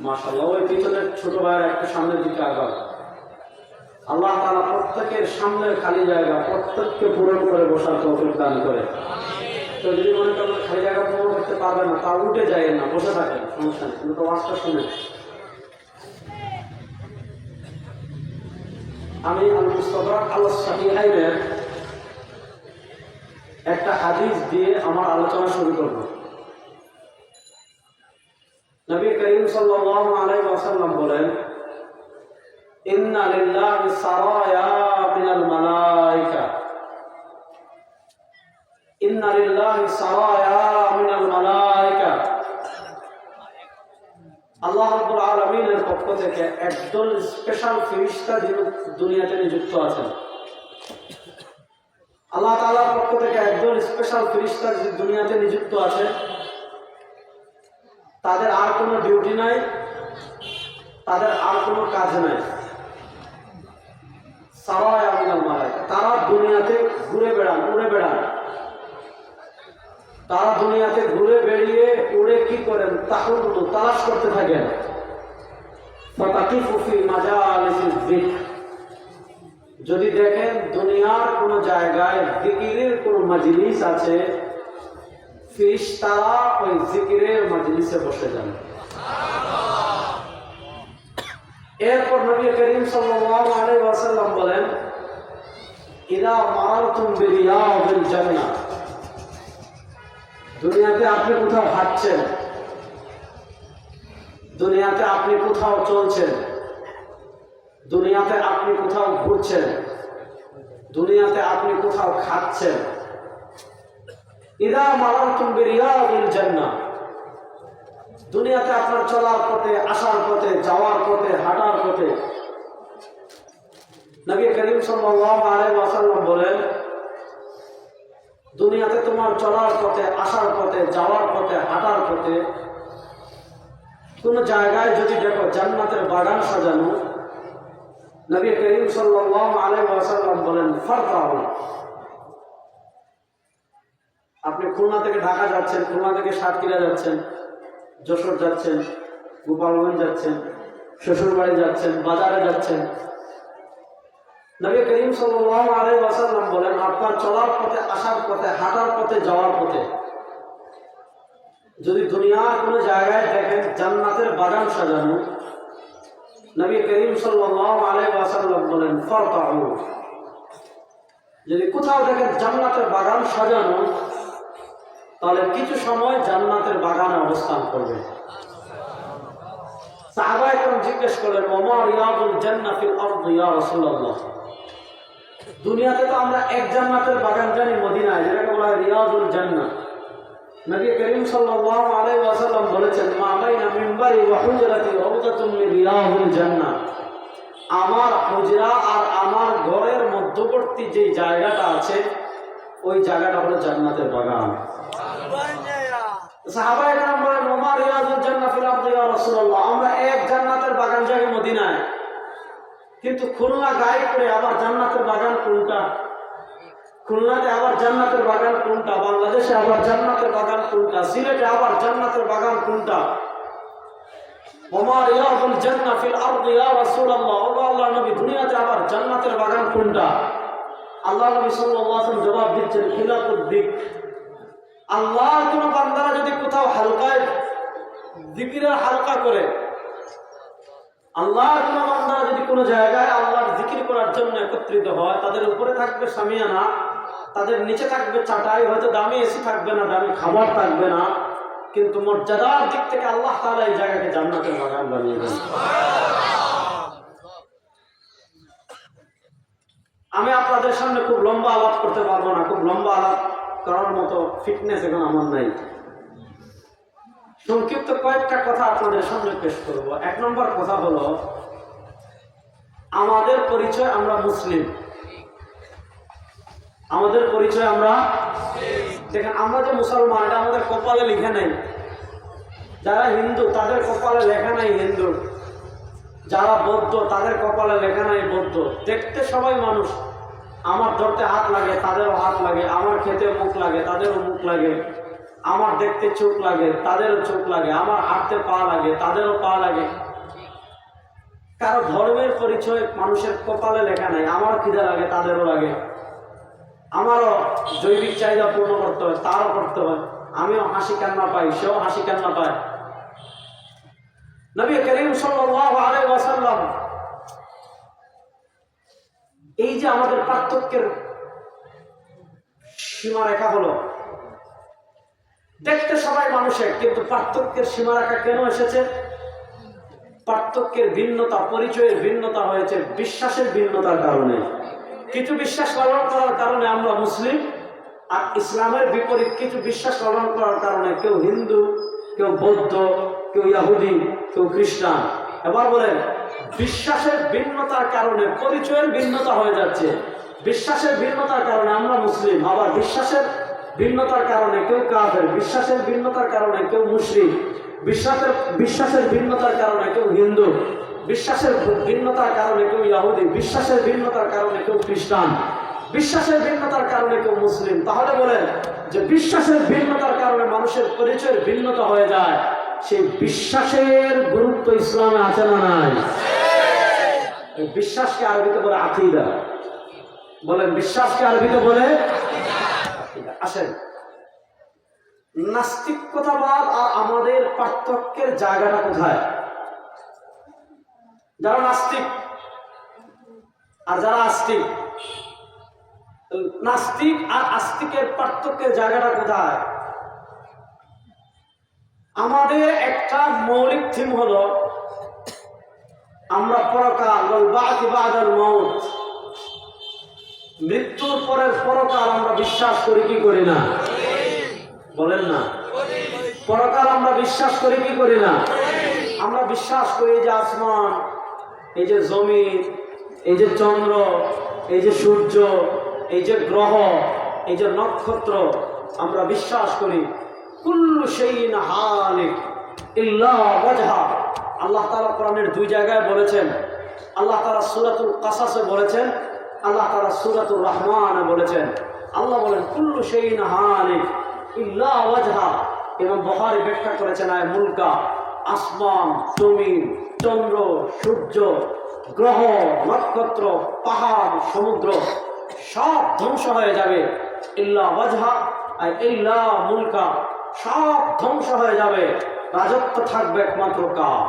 মাশাআল্লাহ। ওই পিছনের ছোট ভাইয়ের একটু সামনের দিকে আগাও। আল্লাহ তাআলা প্রত্যেকের সামনের খালি জায়গা প্রত্যেককে পূরণ করে বসার তৌফিক দান করে। তো যদি মনে করেন খালি জায়গা পূরণ করতে পারবেন না, তা উঠে যায় না, বসে থাকেন, সমস্যা নেই, কিন্তু ওয়াজটা শুনে। আমি আল মুস্তাদরাক আলা সাহিহাইনের একটা হাদিস দিয়ে আমার আলোচনা শুরু করব। নবী করিম সাল্লাল্লাহু আলাইহি ওয়াসাল্লাম বলেন, ইন্না লিল্লাহি সারায়া মিনাল মালায়েকা, ইন্না লিল্লাহি সারায়া মিনাল মালায়েকা। আল্লাহ রাব্বুল আলামিনের পক্ষ থেকে একদল স্পেশাল ফেরেশতা দুনিয়াতে নিযুক্ত আছেন। আল্লাহ তাআলার পক্ষ থেকে একদল স্পেশাল ফেরেশতা দুনিয়াতে নিযুক্ত আছে। তাদের আর কোনো ডিউটি নাই, তাদের আর কোনো কাজ নাই। সারায়া মিনাল মালায়েকা, তারা দুনিয়াতে ঘুরে বেড়ান, উড়ে বেড়ান। তারা দুনিয়াতে ঘুরে বেরিয়ে উড়ে কি করেন? তাহুল্লু, তালাশ করতে থাকেন। ফাতাকিফু ফি মাজালিসিজ যিকর, যদি দেখেন দুনিয়ার কোন জায়গায় জিকিরের কোন মজলিস আছে, ফেরেশতারা ওই জিকিরের মজলিসে বসে যান। এরপর নবী করিম সাল্লাল্লাহু আলাইহি ওয়াসাল্লাম বলেন, ইযা মারারতুম বিরিয়াদিল জান্নাহ, দুনিয়াতে আপনি কোথাও হাঁটছেন, দুনিয়াতে আপনি কোথাও চলছেন, দুনিয়াতে আপনি কোথাও ঘুরছেন, দুনিয়াতে আপনি কোথাও খাচ্ছেন, ইযা মারারতুম বিরিয়াদিল জান্নাহ, দুনিয়াতে আপনার চলার পথে, আসার পথে, যাওয়ার পথে, হাঁটার পথে, নবী করিম সাল্লাল্লাহু আলাইহি ওয়াসাল্লাম বলেন, দুনিয়াতে তোমার চলার পথে, আসার পথে, যাওয়ার পথে, হাঁটার পথে কোন জায়গায় যদি দেখো জান্নাতের বাগান সাজানো, নবী করিম সাল্লাল্লাহু আলাইহি ওয়াসাল্লাম বলেন, ফারতাউ। আপনি খুলনা থেকে ঢাকা যাচ্ছেন, খুলনা থেকে সাতক্ষীরা যাচ্ছেন, যশোর যাচ্ছেন, গোপালগঞ্জ যাচ্ছেন, শ্বশুরবাড়ি যাচ্ছেন, বাজারে যাচ্ছেন, নবী করিম সাল্লাল্লাহু আলাইহি ওয়াসাল্লাম বলেন, আপনার চলার পথে, আসার পথে, হাঁটার পথে, যাওয়ার পথে যদি দুনিয়ার কোন জায়গায় দেখেন জান্নাতের বাগান সাজানো, নবী করিম সাল্লাল্লাহু আলাইহি ওয়াসাল্লাম বলেন, ফারতাউ। যদি কোথাও দেখেন জান্নাতের বাগান সাজানো, তাহলে কিছু সময় জান্নাতের বাগানে অবস্থান করবে। সাহাবায়ে কেরাম জিজ্ঞেস করলেন, ওমা রিয়াদুল জান্নাহ ফিল আরদ ইয়া রাসূলুল্লাহ, দুনিয়াতে তো আমরা এক জান্নাতের বাগান জানি মদিনায়, যেটাকে বলা হয় রিয়াদুল জান্নাহ। নবী করিম সাল্লাল্লাহু আলাইহি ওয়াসাল্লাম বলেছেন, মা বাইনা মিম্বারি ওয়া হুজরাতি রাউদাতুম মিন রিয়াদিল জান্নাহ, আমার হুজরা আর আমার ঘরের মধ্যবর্তী যে জায়গাটা আছে, ওই জায়গাটা হলো জান্নাতের বাগান। সাহাবায়ে কেরাম বলেন, ওমা রিয়াদুল জান্নাহ ফিল আরদ ইয়া রাসূলুল্লাহ, আমরা এক জান্নাতের বাগান জানি মদিনায়, কিন্তু খুলনা গায়ে করে আবার জান্নাতের বাগান কোনটা? খুলনাতে আবার জান্নাতের বাগান কোনটা? বাংলাদেশে আবার জান্নাতের বাগান কোনটা? সিলেটে আবার জান্নাতের বাগান কোনটা? ওমা রিয়াদুল জান্নাহ ফিল আরদ ইয়া রাসূলুল্লাহ, ও আল্লাহর নবী, দুনিয়াতে আবার জান্নাতের বাগান কোনটা? আল্লাহ নবী সাল্লাল্লাহু আলাইহি ওয়াসাল্লাম জবাব দিচ্ছেন, খিলাতুদ যিকর। আল্লাহর কোন বান্দারা যদি কোথাও হালকায় জিকিরের হালকা করে, আল্লাহর কোন বান্দারা যদি কোনো জায়গায় আল্লাহর জিকির করার জন্য একত্রিত হয়, তাদের উপরে থাকবে সামিয়ানা, তাদের নিচে থাকবে চাটাই, হয়তো দামি এসি থাকবে না, দামি খাবার থাকবে না, কিন্তু মর্যাদার দিক থেকে আল্লাহ তাআলা এই জায়গাকে জান্নাতের বাগান বানিয়ে দেন। আমি আপনাদের সামনে খুব লম্বা আলাপ করতে পারবো না, খুব লম্বা আলাপ করার মতো ফিটনেস এখন আমার নাই। সংক্ষিপ্ত কয়েকটা কথা আপনাদের সামনে পেশ করব। এক নম্বর কথা হলো, আমাদের পরিচয় আমরা মুসলিম, আমাদের পরিচয় আমরা, দেখেন আমরা যে মুসলমান, এটা আমাদের কপালে লেখা নাই। যারা হিন্দু তাদের কপালে লেখা নাই হিন্দু, যারা বৌদ্ধ তাদের কপালে লেখা নাই বৌদ্ধ। দেখতে সবাই মানুষ, আমার ধরতে হাত লাগে তাদেরও হাত লাগে, আমার খেতে মুখ লাগে তাদেরও মুখ লাগে, আমার দেখতে চোখ লাগে, তাদেরও চোখ লাগে, আমার হাঁটতে পা লাগে, তাদেরও পা লাগে। কারো ধর্মের পরিচয় মানুষের কপালে লেখা নাই, আমারও খিদে লাগে, তাদেরও লাগে, আমারও জৈবিক চাহিদা পূর্ণ করতে হয়, তারও করতে হয়, আমিও হাসি কান্না পাই, সেও হাসি কান্না পায়। নবী করিম সাল্লাল্লাহু আলাইহি ওয়াসাল্লাম এই যে আমাদের পার্থক্যের সীমারেখা হলো, দেখতে সবাই মানুষের, কিন্তু পার্থক্যের সীমারেখা কেন এসেছে? পার্থক্যের ভিন্নতা, পরিচয়ের ভিন্নতা হয়েছে বিশ্বাসের ভিন্নতার কারণে। কিছু বিশ্বাস পালন করার কারণে আমরা মুসলিম, আর ইসলামের বিপরীত কিছু বিশ্বাস পালন করার কারণে কেউ হিন্দু, কেউ বৌদ্ধ, কেউ ইহুদি, কেউ খ্রিস্টান। এবার বলেন, বিশ্বাসের ভিন্নতার কারণে পরিচয়ের ভিন্নতা হয়ে যাচ্ছে। বিশ্বাসের ভিন্নতার কারণে আমরা মুসলিম, আবার বিশ্বাসের ভিন্নতার কারণে কেউ কাফের, বিশ্বাসের ভিন্নতার কারণে কেউ মুশরিক, বিশ্বাসের ভিন্নতার কারণে কেউ হিন্দু, বিশ্বাসের ভিন্নতার কারণে কেউ ইহুদি, বিশ্বাসের ভিন্নতার কারণে কেউ খ্রিস্টান, বিশ্বাসের ভিন্নতার কারণে কেউ মুসলিম। তাহলে বলেন যে বিশ্বাসের ভিন্নতার কারণে মানুষের পরিচয়ের ভিন্নতা হয়ে যায়, সেই বিশ্বাসের গুরুত্ব ইসলামে আছে না নাই? বিশ্বাসকে আরবিতে বলে আকীদা। বলেন, বিশ্বাসকে আরবিতে বলে। আসেন, নাস্তিকতাবাদ আর আমাদের পার্থক্যের জায়গাটা কোথায়? যারা নাস্তিক আর যারা আস্তিক, নাস্তিক আর আস্তিকের পার্থক্যের জায়গাটা কোথায়? আমাদের একটা মৌলিক থিম হলো আমরা পরকাল, মৃত্যুর পরের পরকাল আমরা বিশ্বাস করি কি করি না? বলেন না, পরকাল আমরা বিশ্বাস করি কি করি না? আমরা বিশ্বাস করি যে আসমান, এই যে জমিন, এই যে চন্দ্র, এই যে সূর্য, এই যে গ্রহ, এই যে নক্ষত্র, আমরা বিশ্বাস করি কুল্লু শাইইন হালিক ইল্লা ওয়াজহা। আল্লাহ তাআলা কোরআনের দুই জায়গায় বলেছেন, আল্লাহ তাআলা সূরাতুল কাসাসে বলেছেন, আল্লাহ তাআলা সূরাতুর রহমানে বলেছেন। আল্লাহ বলেন কুল্লু শাইইন হালিক ইল্লা ওয়াজহা। এবং বুখারী ব্যাখ্যা করেছেন আয় মুলকা, আসমান, জমিন, চন্দ্র, সূর্য, গ্রহ, নক্ষত্র, পাহাড়, সমুদ্র সব ধ্বংস হয়ে যাবে। ইল্লা ওয়াজহা আর ইল্লা মুলকা, সব ধ্বংস হয়ে যাবে, রাজত্ব থাকবে একমাত্র কার?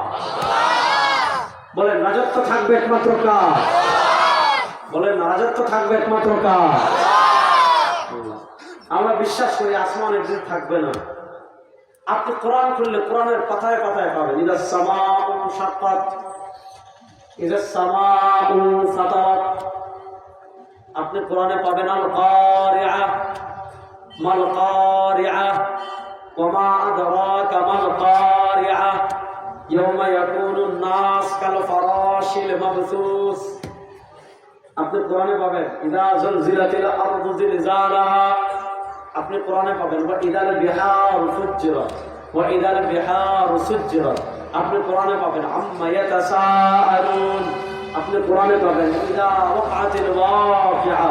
বলেন, রাজত্ব থাকবে একমাত্র কার? বলেন, রাজত্ব থাকবে একমাত্র কার? আমরা বিশ্বাস করি আসমান একদিন থাকবে না। আপনি কোরআন খুললে কোরআনের পাতায় পাতায় পাবেন ইদা সামাউ শাক্কাত, ইদা সামাউ ফাতারাত। আপনি কোরআনে পাবেন আল কারিআ, মাল কারিআ, ওয়া মা আদরাকা মাল কারিআ, ইয়াওমা ইয়াকুনুন নাস কাল ফারাশিল মাবসুস। আপনি কোরআনে পাবেন ইদা যুলজিলাতিল আরদু জিলজালাহা। আপনি কোরআনে পাবেন ওয়া ইদাল বিহারু ফুজ্জিরাত, ওয়া ইদাল বিহারু সুজ্জিরাত। আপনি কোরআনে পাবেন আম্মা ইয়াতাসাআলুন। আপনি কোরআনে পাবেন ইদা ওয়াকাতিল ওয়াকিআ।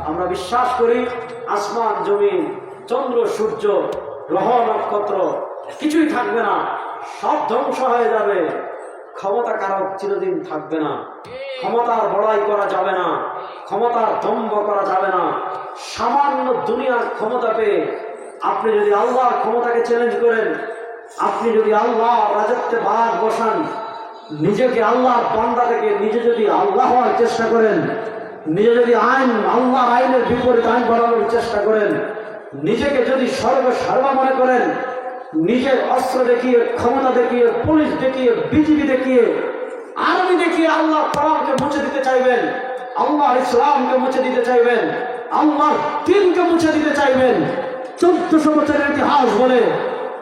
আমরা বিশ্বাস করি আসমান, জমিন, চন্দ্র, সূর্য, গ্রহ, নক্ষত্র কিছুই থাকবে না, সব ধ্বংস হয়ে যাবে। ক্ষমতা কারো চিরদিন থাকবে না, ক্ষমতার বড়াই করা যাবে না, ক্ষমতার দম্ভ করা যাবে না। সামান্য দুনিয়ার ক্ষমতা পেয়ে আপনি যদি আল্লাহর ক্ষমতাকে চ্যালেঞ্জ করেন, আপনি যদি আল্লাহ রাজত্বে ভাগ বসান, নিজেকে আল্লাহর বান্দা থেকে নিজে যদি আল্লাহ হওয়ার চেষ্টা করেন, নিজে যদি আল্লাহর আইনের বিপরীত আইন বাড়ানোর চেষ্টা করেন, নিজেকে যদি সর্বসার্বা মনে করেন, নিজের অস্ত্র দেখিয়ে, ক্ষমতা দেখিয়ে, পুলিশ দেখিয়ে, বিজিবি দেখিয়ে, আর্মি দেখিয়ে আল্লাহর কোরআনকে মুছে দিতে চাইবেন, আল্লাহর ইসলামকে মুছে দিতে চাইবেন, আল্লাহর দ্বীনকে মুছে দিতে চাইবেন। 1400 বছরের ইতিহাস বলে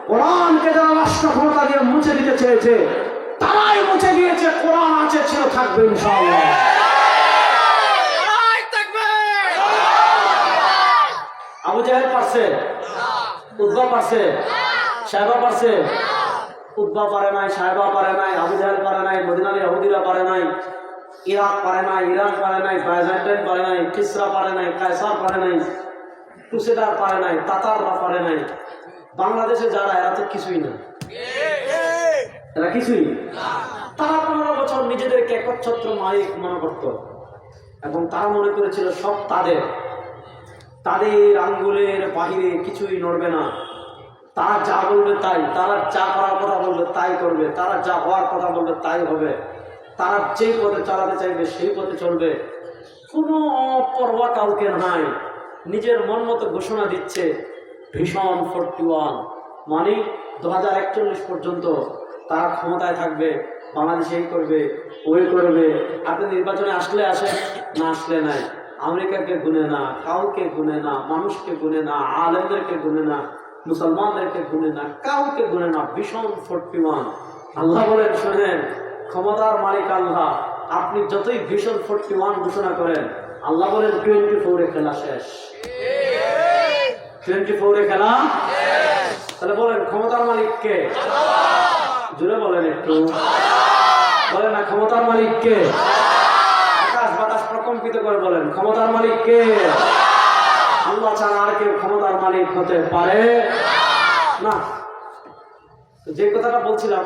কোরআনকে যারা রাষ্ট্র ক্ষমতা দিয়ে মুছে দিতে চেয়েছে তারাই মুছে দিয়েছে। কোরআন আছে, ছিল, থাকবে ইনশাআল্লাহ। আবু জাহেল পারছে? উতবা পারছে? সাহেবা পারছে? উতবা পারে নাই, সাহেবা পারে নাই, আবু জাহেল পারে নাই, মদিনার ইহুদিরা পারে নাই, ইরাক পারে নাই, ইরান পারে নাই, বাইজেন্টাইন পারে নাই, কিসরা পারে নাই, কায়সার পারে নাই, ক্রুসেডার পারে নাই, তাতাররা পারে নাই, বাংলাদেশে যারা, এরা তো কিছুই না, এরা কিছুই। তারা 15 বছর নিজেদেরকে একচ্ছত্র মালিক মনে করত এবং তারা মনে করেছিল সব তাদের আঙ্গুলের বাহিরে কিছুই নড়বে না। তারা যা বলবে তাই, তারা যা করার কথা বলবে তাই করবে, তারা যা হওয়ার কথা বলবে তাই হবে, তারা যেই পথে চালাতে চাইবে সেই পথে চলবে। কোনো অপরোয়া কাউকে নাই, নিজের মন মতো ঘোষণা দিচ্ছে ভিশন 41, মানে 2041 পর্যন্ত তারা ক্ষমতায় থাকবে, বাংলাদেশে এই করবে ওই করবে। আপনি নির্বাচনে আসলে আসেন, না আসলে নাই। আমেরিকাকে গুনে না, কাউকে গুনে না, মানুষকে গুনে না, আলেমদেরকে গুনে না, মুসলমানদেরকে গুনে না, কাউকে গুনে না। ভিশন 41। আল্লাহ বলেন শোনেন, ক্ষমতার মালিক আল্লাহ। আপনি যতই ভিশন 41 ঘোষণা করেন, আল্লাহ বলেন 24-এ খেলা শেষ। 24-এ খেলা। তাহলে বলেন ক্ষমতার মালিক কে? জোরে বলেন একটু, বলেন না ক্ষমতার মালিক কে? আকাশ বাতাস প্রকম্পিত করে বলেন ক্ষমতার মালিক কে? আল্লাহ ছাড়া আর কেউ ক্ষমতার মালিক হতে পারে না। যে কথাটা বলছিলাম,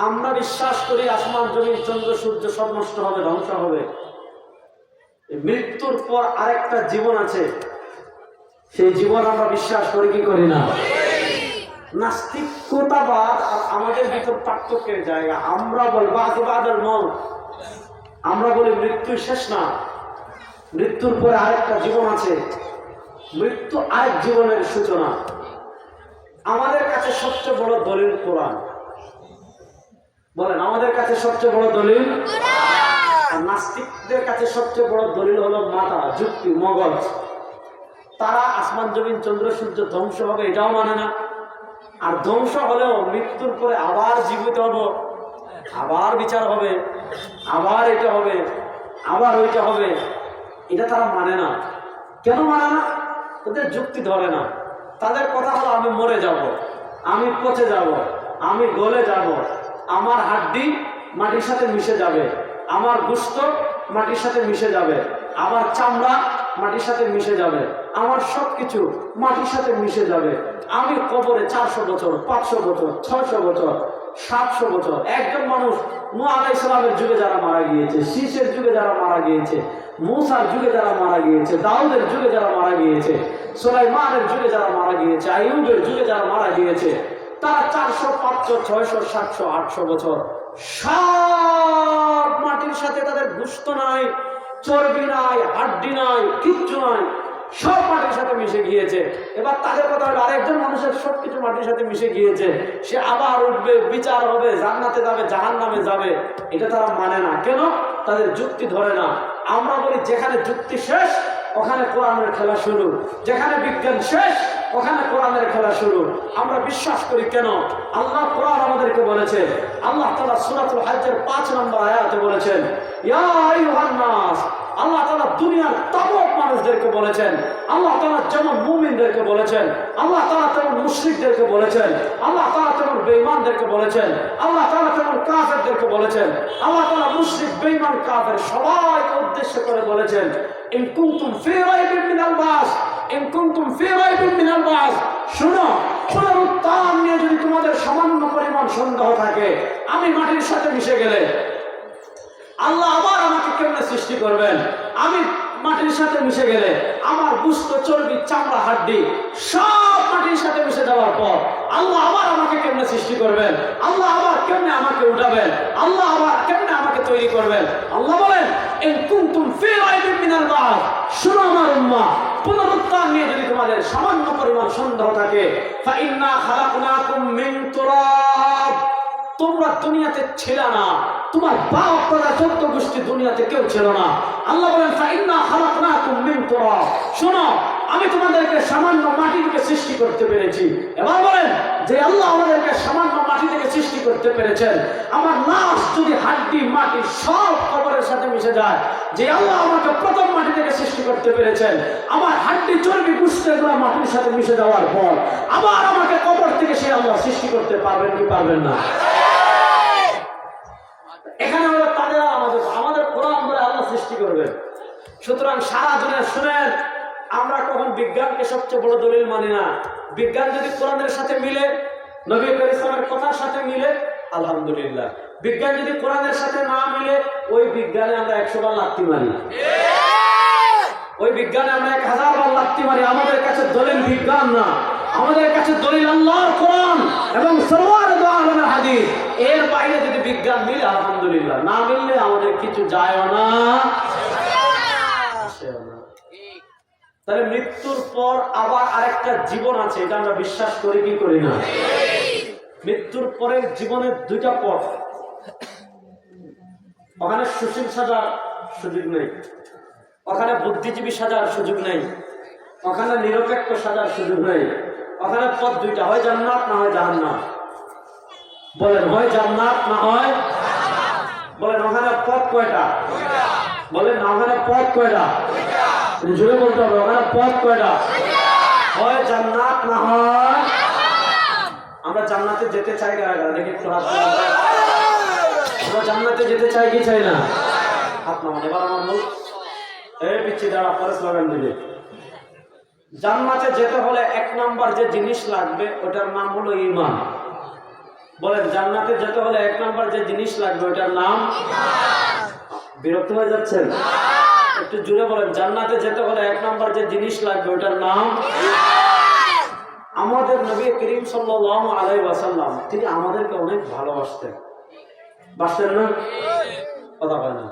আমরা বিশ্বাস করি আসমান জমিন চন্দ্র সূর্য সব নষ্ট হবে, ধ্বংস হবে। মৃত্যুর পর আরেকটা জীবন আছে, সেই জীবন আমরা বিশ্বাস করি কি করি না? নাস্তিকতাবাদ আর আমাদের ভিতর পার্থক্যের জায়গা। আমরা বলবো আজবাদের মত, আমরা বলি মৃত্যু শেষ না, মৃত্যুর পরে আরেকটা জীবন আছে, মৃত্যু আরেক জীবনের সূচনা। আমাদের কাছে সবচেয়ে বড় দলিল কোরআন। বলেন আমাদের কাছে সবচেয়ে বড় দলিল। আর নাস্তিকদের কাছে সবচেয়ে বড় দলিল হলো মাথা, যুক্তি, মগজ। তারা আসমান জমিন চন্দ্র সূর্য ধ্বংস হবে এটাও মানে না, আর ধ্বংস হলেও মৃত্যুর পরে আবার জীবিত হব, আবার বিচার হবে, আবার এটা হবে, আবার ওইটা হবে, এটা তারা মানে না। কেন মানে না? ওদের যুক্তি ধরে না। তাদের কথা হলো আমি মরে যাব, আমি পচে যাব, আমি গলে যাব, আমার হাড্ডি মাটির সাথে মিশে যাবে, আমার গোশত মাটির সাথে মিশে যাবে, আমার চামড়া মাটির সাথে মিশে যাবে, আমার সবকিছু মাটির সাথে মিশে যাবে। আমি কবরে 400 বছর, 500 বছর, 600 বছর, 700 বছর। একজন মানুষ নূহ আলাইহিস সালামের যুগে যারা মারা গিয়েছে, শীষের যুগে যারা মারা গিয়েছে, মূসার যুগে যারা মারা গিয়েছে, দাউদের যুগে যারা মারা গিয়েছে, সুলাইমানের যুগে যারা মারা গিয়েছে, আইয়ুবের যুগে যারা মারা গিয়েছে, তারা 400, 500, 600, 700, 800 বছর সব মাটির সাথে, তাদের গোশত নাই, চর্বি নাই, হাড্ডি নাই, কিচ্ছু নাই, সব মাটির সাথে মিশে গিয়েছে। এবার তাদের কথা হলো আরেকজন মানুষের সবকিছু মাটির সাথে মিশে গিয়েছে, সে আবার উঠবে, বিচার হবে, জান্নাতে যাবে, জাহান্নামে যাবে। এটা তারা মানে না। কেন? তাদের যুক্তি ধরে না। আমরা বলি যেখানে যুক্তি শেষ ওখানে কোরআনের খেলা শুরু, যেখানে বিজ্ঞান শেষ ওখানে কোরআনের খেলা শুরু। আমরা বিশ্বাস করি কেন? আল্লাহ কোরআন আমাদেরকে বলেছে, আল্লাহ তাআলা সূরাতুল হজ্জের 5 নম্বর আয়াতে বলেছেন, ইয়া আইয়ুহান নাস। আল্লাহ তাআলা দুনিয়ার তামাম মানুষদেরকে বলেছেন, আল্লাহ তাআলা যেমন মুমিনদেরকে বলেছেন, আল্লাহ তাআলা তেমন মুশরিকদেরকে বলেছেন, আল্লাহ তাআলা তেমন বেঈমানদেরকে বলেছেন, আল্লাহ তাআলা তেমন কাফেরদেরকে বলেছেন। আল্লাহ তাআলা মুশরিক, বেঈমান, কাফের সবাইকে উদ্দেশ্য করে বলেছেন, ইন কুনতুম ফি রাইবিন মিনাল বাস, ইন কুনতুম ফি রাইবিন মিনাল বাস। শুনো, পুনরুত্থান নিয়ে যদি তোমাদের সামান্য পরিমাণ সন্দেহ থাকে, আমি মাটির সাথে মিশে গেলে আল্লাহ আবার আমাকে কেমনে সৃষ্টি করবেন? আমি মাটির সাথে মিশে গেলে আমার গোশত, চর্বি, চামড়া, হাড্ডি সব মাটির সাথে মিশে যাওয়ার পর আল্লাহ আবার আমাকে কেমনে সৃষ্টি করবেন? আল্লাহ আবার কেমনে আমাকে উঠাবেন? আল্লাহ আবার কেমনে আমাকে তৈরি করবেন? আল্লাহ বলেন, ইন কুনতুম ফি রাইবিন মিনাল বাস। শুনো আমার উম্মাহ, পুনরুত্থান নিয়ে যদি তোমাদের সামান্য পরিমাণ সন্দেহ থাকে, ফা ইন্না খালাকনাকুম মিন তুরাব। তোমরা দুনিয়াতে ছিল না, তোমার বাপ দাদা 14 গোষ্ঠী দুনিয়াতে কেউ ছিল না। আল্লাহ বলেন, ফাইন্না খালাকনাকুম মিন তুরাব। শোনো, আমি তোমাদেরকে সামান্য মাটি থেকে সৃষ্টি করতে পেরেছি। এবার বলেন যে আল্লাহ আমাদেরকে সামান্য মাটি থেকে সৃষ্টি করতে পেরেছেন, আমার লাশ যদি হাড্ডি মাটি সব কবরের সাথে মিশে যায়, যে আল্লাহ আমাকে প্রথম মাটি থেকে সৃষ্টি করতে পেরেছেন, আমার হাড্ডি, চর্বি, গোশত এগুলো মাটির সাথে মিশে যাওয়ার পর আবার আমাকে কবর থেকে সেই আল্লাহ সৃষ্টি করতে পারবেন কি পারবেন না? এখানে হলো তাদের আমাদের কোরআন বলে আল্লাহ সৃষ্টি করবেন। সুতরাং সারা দুনিয়া শুনেন, আমরা কখন বিজ্ঞানকে সবচেয়ে বড় দলিল মানি না। বিজ্ঞান যদি কোরআনের সাথে মিলে, নবী ইসলামের কথার সাথে মিলে, আলহামদুলিল্লাহ। বিজ্ঞান যদি কোরআনের সাথে না মিলে, ওই বিজ্ঞানে আমরা 100 বার লাথি মারি, ওই বিজ্ঞানে আমরা 1000 বার লাথি মারি। আমাদের কাছে দলিল বিজ্ঞান না, আমাদের কাছে দলিল আল্লাহর কোরআন এবং সরওয়ারে দু আলমের হাদিস। এর বাইরে যদি বিজ্ঞান মিলে আলহামদুলিল্লাহ, না মিললে আমাদের কিছু যায় না। তাহলে মৃত্যুর পর আবার আরেকটা জীবন আছে, এটা আমরা বিশ্বাস করি কি করি না? মৃত্যুর পরের জীবনের দুইটা পথ। ওখানে সুশীল সাজার সুযোগ নেই, ওখানে বুদ্ধিজীবী সাজার সুযোগ নেই, ওখানে নিরপেক্ষ সাজার সুযোগ নেই। ওখানে পথ দুইটা, হয় জান্নাত না হয় জাহান্নাম। বলেন, হয় জান্নাত না হয়। বলেন ওখানে পথ কয়টা? বলেন না, ওখানে পথ কয়টা? জোরে বলতে হবে, ওখানে পথ কয়টা? হয় জান্নাত না হয়। আমরা জান্নাতে যেতে চাই না, দেখি একটু হাত। আমরা জান্নাতে যেতে চাই কি চাই না? হাত নামান। এবার আমার মুখ এই পিছিয়ে দাঁড়া, পরে স্লোগান দিবে। জান্নাতে যেতে হলে 1 নাম্বার যে জিনিস লাগবে ওটার নাম হলো ঈমান। বলেন, জান্নাতে যেতে হলে 1 নাম্বার যে জিনিস লাগবে ওটার নাম। বিরক্ত হয়ে যাচ্ছেন? একটু জোরে বলেন, জান্নাতে যেতে হলে 1 নাম্বার যে জিনিস লাগবে ওটার নাম। আমাদের নবী করিম সাল্লাল্লাহু আলাইহি ওয়াসাল্লাম তিনি আমাদেরকে অনেক ভালোবাসতেন। বাসতেন না? কথা বলেন না।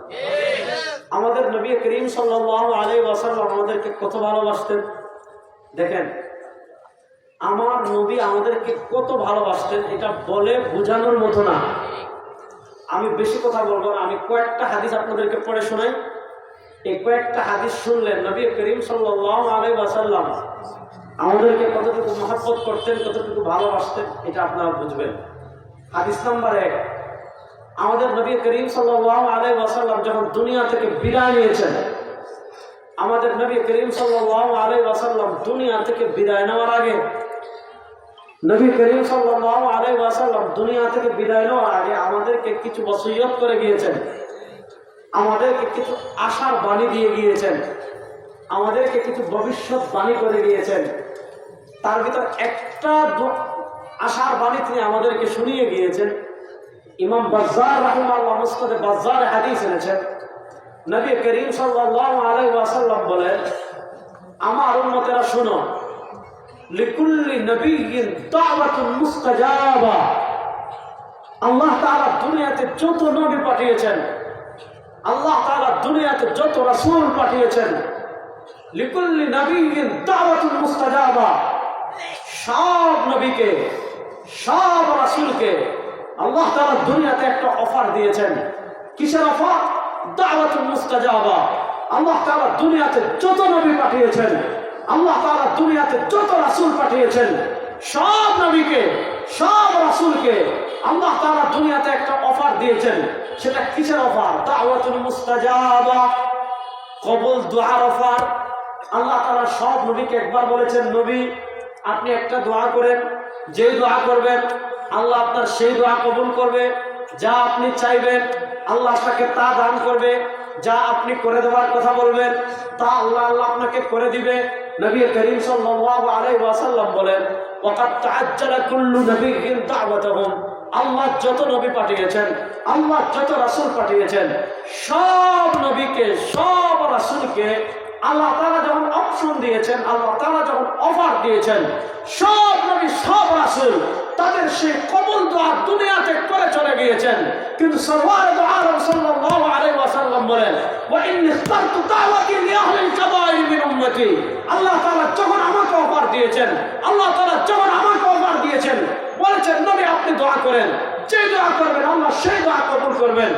আমাদের নবী করিম সাল্লাল্লাহু আলাইহি ওয়াসাল্লাম আমাদেরকে কত ভালোবাসতেন দেখেন। আমার নবী আমাদেরকে কত ভালোবাসতেন এটা বলে বোঝানোর মতো না। আমি বেশি কথা বলবো না, আমি কয়েকটা হাদিস আপনাদেরকে পড়ে শোনাই। এই কয়েকটা হাদিস শুনলেন নবী করিম সাল্লাল্লাহু আলাইহি ওয়াসাল্লাম আমাদেরকে কতটুকু মহব্বত করতেন, কতটুকু ভালোবাসতেন, এটা আপনারা বুঝবেন। হাদিস নাম্বার 1, আমাদের নবী করিম সাল্লাল্লাহু আলাইহি ওয়াসাল্লাম যখন দুনিয়া থেকে বিদায় নিয়েছেন, আমাদের নবী করিম সাল্লাল্লাহু আলাইহি ওয়াসাল্লাম দুনিয়া থেকে বিদায় নেওয়ার আগে, নবী করিম সাল্লাল্লাহু আলাইহি ওয়াসাল্লাম দুনিয়া থেকে বিদায় নেওয়ার আগে আমাদেরকে কিছু ওসিয়ত করে গিয়েছেন, আমাদেরকে কিছু আশার বাণী দিয়ে গিয়েছেন, আমাদেরকে কিছু ভবিষ্যৎবাণী করে গিয়েছেন। তার ভিতর একটা আশার বাণী তিনি আমাদেরকে শুনিয়ে গিয়েছেন। ইমাম বাজ্জার রাহিমাহুল্লাহ মুসনাদে বাজ্জার হাদিস এনেছেন। নবী করিম সাল্লাল্লাহু আলাইহি ওয়াসাল্লাম বলেন, আমার উম্মতেরা শুনো, লিকুল্লি নবিয়্যিন দাওয়াতুন মুস্তাজাবা। আল্লাহ তাআলা দুনিয়াতে যত নবী পাঠিয়েছেন, আল্লাহ তাআলা দুনিয়াতে যত রাসূল পাঠিয়েছেন, লিকুল্লি নবিয়্যিন দাওয়াতুন মুস্তাজাবা, সব নবীকে, সব রাসূলকে আল্লাহ তাআলা দুনিয়াতে একটা অফার দিয়েছেন। কিসের অফার? দাওয়াতুল মুস্তাজাবা। আল্লাহ তাআলা দুনিয়াতে যত নবী পাঠিয়েছেন, আল্লাহ তাআলা দুনিয়াতে যত রাসূল পাঠিয়েছেন, সব নবীকে, সব রাসূলকে আল্লাহ তাআলা দুনিয়াতে একটা অফার দিয়েছেন। সেটা কিসের অফার? দাওয়াতুল মুস্তাজাবা, কবুল দুআর অফার। আল্লাহ তাআলা সব নবীকে একবার বলেছেন, নবী আপনি একটা দোয়া করেন, যে দোয়া করবেন আল্লাহ আপনার সেই দোয়া কবুল করবে। যা আপনি চাইবেন আল্লাহ আপনাকে তা দান করবে। যা আপনি করে দেওয়ার কথা বলবেন তা আল্লাহ আপনাকে করে দিবে। নবী করিম সাল্লাল্লাহু আলাইহি ওয়াসাল্লাম বলেন, ওয়াকাদ তাআজ্জালা কুল্লু নবিয়্যিন দাওয়াতুহুম। আল্লাহ যত নবী পাঠিয়েছেন, আল্লাহ যত রাসূল পাঠিয়েছেন, সব নবীকে, সব রাসূলকে আল্লাহ তাআলা যখন অপশন দিয়েছেন, আল্লাহ তাআলা যখন অফার দিয়েছেন, সব নবী, সব রাসূল তাদের সেই কবুল দোয়া দুনিয়াতে করে চলে গিয়েছেন। কিন্তু সরওয়ারে দু আলম সাল্লাল্লাহু আলাইহি ওয়াসাল্লাম বলেন, ওয়া ইন্নী ইখতারতু দাওয়াতি লিআহলিল কাবাইর মিন উম্মতি। আল্লাহ তাআলা যখন আমাকে অফার দিয়েছেন, আল্লাহ তাআলা যখন আমাকে অফার দিয়েছেন, বলেছেন নবী আপনি দোয়া করেন, যে দোয়া করবেন আল্লাহ সেই দোয়া কবুল করবেন।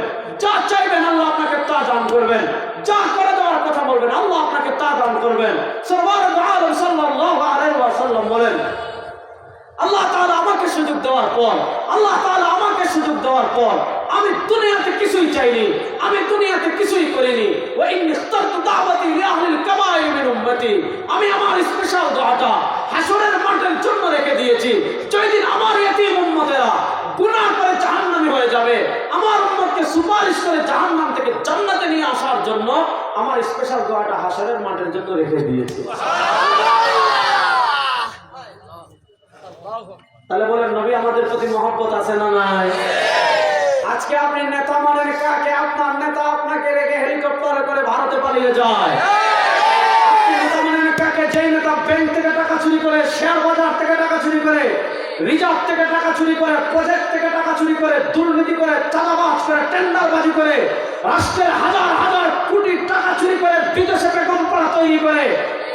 যা চাইবেন আল্লাহ আপনাকে তা দান করবেন। যা করে দেওয়ার কথা বলবেন আল্লাহ আপনাকে তা দান করবেন। সরওয়ারে দু আলম সাল্লাল্লাহু আলাইহি ওয়াসাল্লাম বলেন, আল্লাহ তাআলা আমাকে সুযোগ দেওয়ার পর, আল্লাহ তাআলা আমাকে সুযোগ দেওয়ার পর আমি দুনিয়াতে কিছুই চাইনি, আমি দুনিয়াতে কিছুই করিনি। ওয়া ইন্নী ইখতারতু দাওয়াতি লিআহলিল কাবাইর মিন উম্মতি। আমি আমার স্পেশাল দোয়াটা হাসরের মাঠের জন্য রেখে দিয়েছি। যেদিন আমার ইয়তীম উম্মতেরা গুনাহ করে জাহান্নামী হয়ে যাবে, আমার উম্মতকে সুপারিশ করে জাহান্নাম থেকে জান্নাতে নিয়ে আসার জন্য আমার স্পেশাল দোয়াটা হাসরের মাঠের জন্য রেখে দিয়েছে। তাহলে বলেন নবী আমাদের প্রতি মহব্বত আছে না নাই? আজকে আপনি নেতা মানেন কাকে? আপনার নেতা আপনাকে রেখে হেলিকপ্টারে করে ভারতে পালিয়ে যায়। আপনি নেতা মানেন কাকে? যেই নেতা ব্যাংক থেকে টাকা চুরি করে, শেয়ার বাজার থেকে টাকা চুরি করে, রিজার্ভ থেকে টাকা চুরি করে, প্রজেক্ট থেকে টাকা চুরি করে, দুর্নীতি করে, চাঁদাবাজ করে, টেন্ডারবাজি করে, রাষ্ট্রের হাজার হাজার কোটি টাকা চুরি করে, বিদেশে বেগম পাড়া তৈরি করে,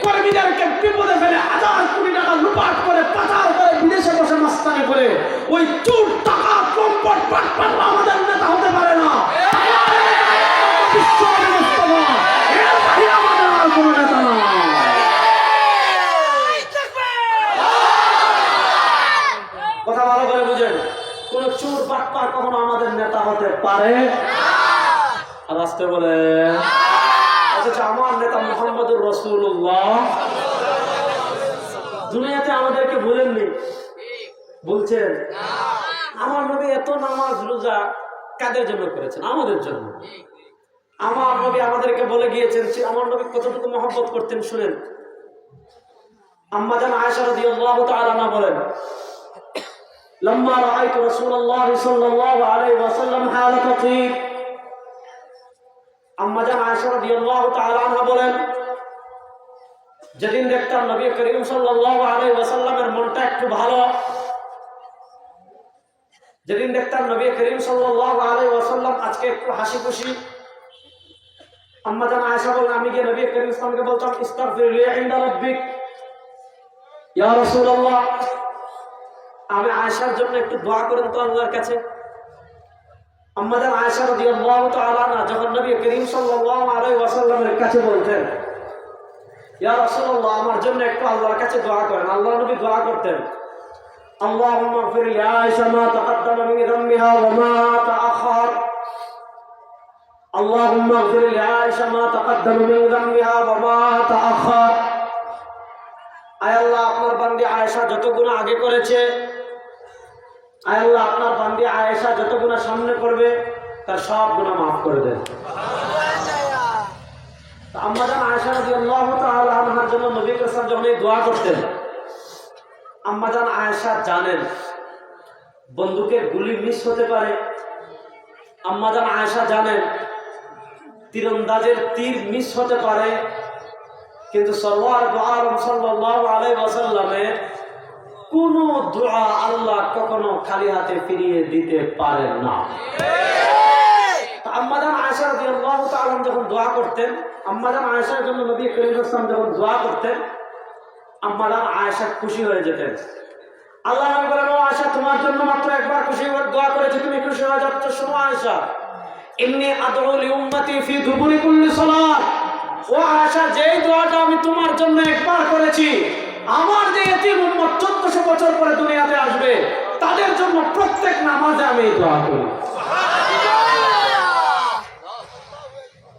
কর্মীদেরকে বিপদে ফেলে হাজার কোটি টাকা লুপাট করে, পাচার করে, বিদেশে বসে মাস্তানি করে, ওই চোর টাকা সম্পদ পাটপাট আমাদের নেতা হতে পারে না। আমাদের আর কোনো নেতা না। কথা ভালো করে বুঝেন, কোন চোর বাটপার কখনো আমাদের নেতা হতে পারে? আর আসতে বলে আচ্ছা আমার নেতা মুহাম্মদুর রাসূলুল্লাহ দুনিয়াতে আমাদেরকে ভুলেননি, বলছেন আমার নবী এত নামাজ রোজা কাদের জন্য করেছেন? আমাদের জন্য। আমার নবী আমাদেরকে বলে গিয়েছেন আমার নবী কতটুকু মহব্বত করতেন শুনেন। আম্মা জান আয়েশা রাদিয়াল্লাহু তাআলা আনহা বলেন লম্মা রাআইতু রাসূলুল্লাহ সাল্লাল্লাহু আলাইহি ওয়াসাল্লাম হালাতা তিব। আম্মা জান আয়েশা রাদিয়াল্লাহু তাআলা আনহা বলেন যেদিন দেখতাম নবী করিম সাল্লাল্লাহু আলাইহি ওয়াসাল্লামের মনটা একটু ভালো, যেদিন দেখতাম নবী করিম সাল্লাল্লাহু আলাইহি ওয়াসাল্লাম আজকে একটু হাসি খুশি, আম্মা জান আয়েশা বলেন আমি গিয়ে নবী করিম সাল্লাল্লাহু আলাইহি ওয়াসাল্লামকে বলতাম ইস্তাগফির লি ইনদা রাব্বিক ইয়া রাসূলুল্লাহ, আমি আয়েশার জন্য একটু দোয়া করেন তো আল্লাহর কাছে। আম্মা জান আয়েশা রাদিয়াল্লাহু তাআলা আনহা যখন নবী করিম সাল্লাল্লাহু আলাইহি ওয়াসাল্লামের কাছে বলতেন ইয়া রাসূলুল্লাহ আমার জন্য একটু আল্লাহর কাছে দোয়া করেন, আল্লাহ নবী দোয়া করতেন আল্লাহুম্মা ইগফির লি আয়েশা মা তাকাদ্দামা মিন যামবিহা ওয়া মা তাআখার, আল্লাহুম্মা ইগফির লি আয়েশা মা তাকাদ্দামা মিন যামবিহা ওয়া মা তাআখার। আয় আল্লাহ আপনার বান্দি আয়েশা যত গুনাহ আগে করেছে, আয় আল্লাহ আপনার বান্দি আয়েশা যত গুনাহ সামনে করবে তার সব গুনাহ মাফ করে দেন। আম্মা জান আয়েশা রাদিয়াল্লাহু তাআলা আনহার জন্য নবী করিম সাল্লাল্লাহু আলাইহি ওয়াসাল্লাম যখন এই দোয়া করতেন, আম্মা জান আয়েশা জানেন বন্দুকের গুলি মিস হতে পারে, আম্মা জান আয়েশা জানেন তীরন্দাজের তীর মিস হতে পারে, কিন্তু সরওয়ার দো আলম সাল্লাল্লাহু আলাইহি ওয়াসাল্লামের কোন দোয়া আল্লাহ কখনো খালি হাতে ফিরিয়ে দিতে পারেন না। আম্মা জান আয়েশা রাদিয়াল্লাহু তাআলা যখন দোয়া করতেন, আম্মা জান আয়েশার জন্য নবী করিম সাল্লাল্লাহু আলাইহি ওয়াসাল্লাম যখন দোয়া করতেন, আম্মা জান আয়েশা খুশি হয়ে যেতেন। আল্লাহ নবী বলেন ও আয়েশা তোমার জন্য মাত্র একবার খুশি হয়ে দোয়া করেছি, তুমি খুশি হয়ে যাচ্ছ। শোনো আয়েশা, ইন্নী আদউ লি উম্মতি ফি দুবুরি কুল্লি সালাত। ও আয়েশা যেই দোয়াটা আমি তোমার জন্য একবার করেছি, আমার যে এতিম উম্মত 1400 বছর পরে দুনিয়াতে আসবে তাদের জন্য প্রত্যেক নামাজে আমি এই দোয়া করি।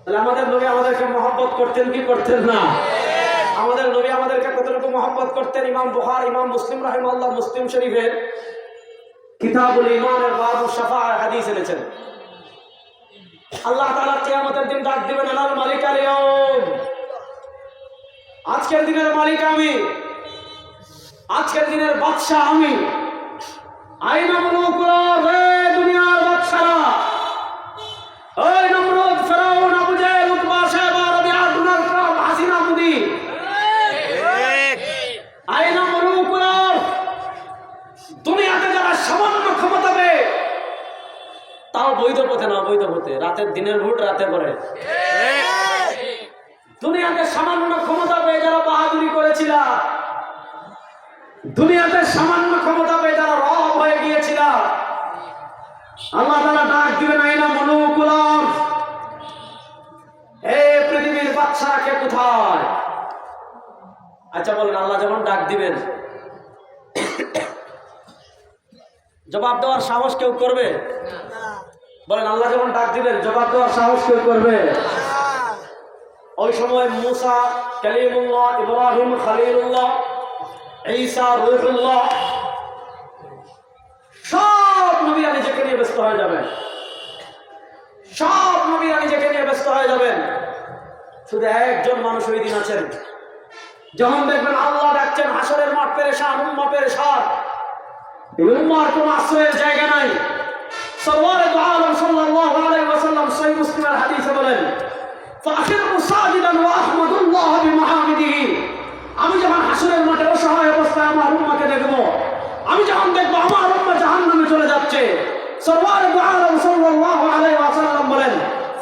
তাহলে আমাদের নবী আমাদেরকে মহব্বত করতেন কি করতেন না? আমাদের নবী আমাদেরকে কতটুকু মহব্বত করতেন? ইমাম বুখারী ইমাম মুসলিম রাহিমাহুল্লাহ মুসলিম শরীফের কিতাবুল ঈমানের বাবুশ শাফাআহ হাদিস এনেছেন। আল্লাহ তাআলা কিয়ামতের দিন ডাক দিবেন আনাল মালিকাল ইয়াউম, আজকের দিনের মালিক আমি, আজকের দিনের বাদশা আমি। আইনা মুলুকুল্লাহ, হে দুনিয়ার বাদশারা, ওই নমরুদ, ফেরাউন, আবু জেহেল, উতবা, শায়বা, রাবিআ, ডোনাল্ড ট্রাম্প, হাসিনা, মোদি, আইনা মুলুকুল্লাহ, দুনিয়াতে যারা সামান্য ক্ষমতা পেয়ে, তাও বৈধ পথে না, বৈধ পথে, রাতের দিনের ভোট রাতে করে, দুনিয়াতে সামান্য ক্ষমতা পেয়ে যারা বাহাদুরি করেছিল, দুনিয়াতে সামান্য ক্ষমতা পেয়ে যারা রব হয়ে গিয়েছিল, আল্লাহ তাআলা ডাক দিবেন আইনা মুলুকুল্লাহ, হে পৃথিবীর বাদশাকে কোথায়? আচ্ছা বলেন আল্লাহ যখন ডাক দিবেন জবাব দেওয়ার সাহস কেউ করবে? বলেন আল্লাহ যখন ডাক দিবেন জবাব দেওয়ার সাহস কেউ করবে? ওই সময় মুসা কালিমুল্লাহ, ইব্রাহিম খলিলুল্লাহ, ঈসা রূহুল্লাহ সব নবীরা নিজেকে নিয়ে ব্যস্ত হয়ে যাবেন। ব্যস্ত হয়ে যাবেন। শুধু একজন মানুষ ওই দিন আছেন, যখন দেখবেন আল্লাহ ডাকছেন, হাসরের মাঠ পেরেশান, উম্মাহ পেরেশান, এই উম্মার কোনো আশ্রয়ের জায়গা নাই। সরওয়ারে দু আলম সাল্লাল্লাহু আলাইহি ওয়াসাল্লাম সহিহ মুসলিমের হাদিসে বলেন, ফাখিরু সাজিদান ওয়া আহমাদুল্লাহ বিমাহামিদিহি। আমি যখন হাসরের মাঠে অসহায় অবস্থায় আমার উম্মাকে দেখব, আমি যখন দেখব আমার উম্মাহ জাহান্নামে চলে যাচ্ছে, সরওয়ারে দু আলম সাল্লাল্লাহু আলাইহি ওয়াসাল্লাম বলেন,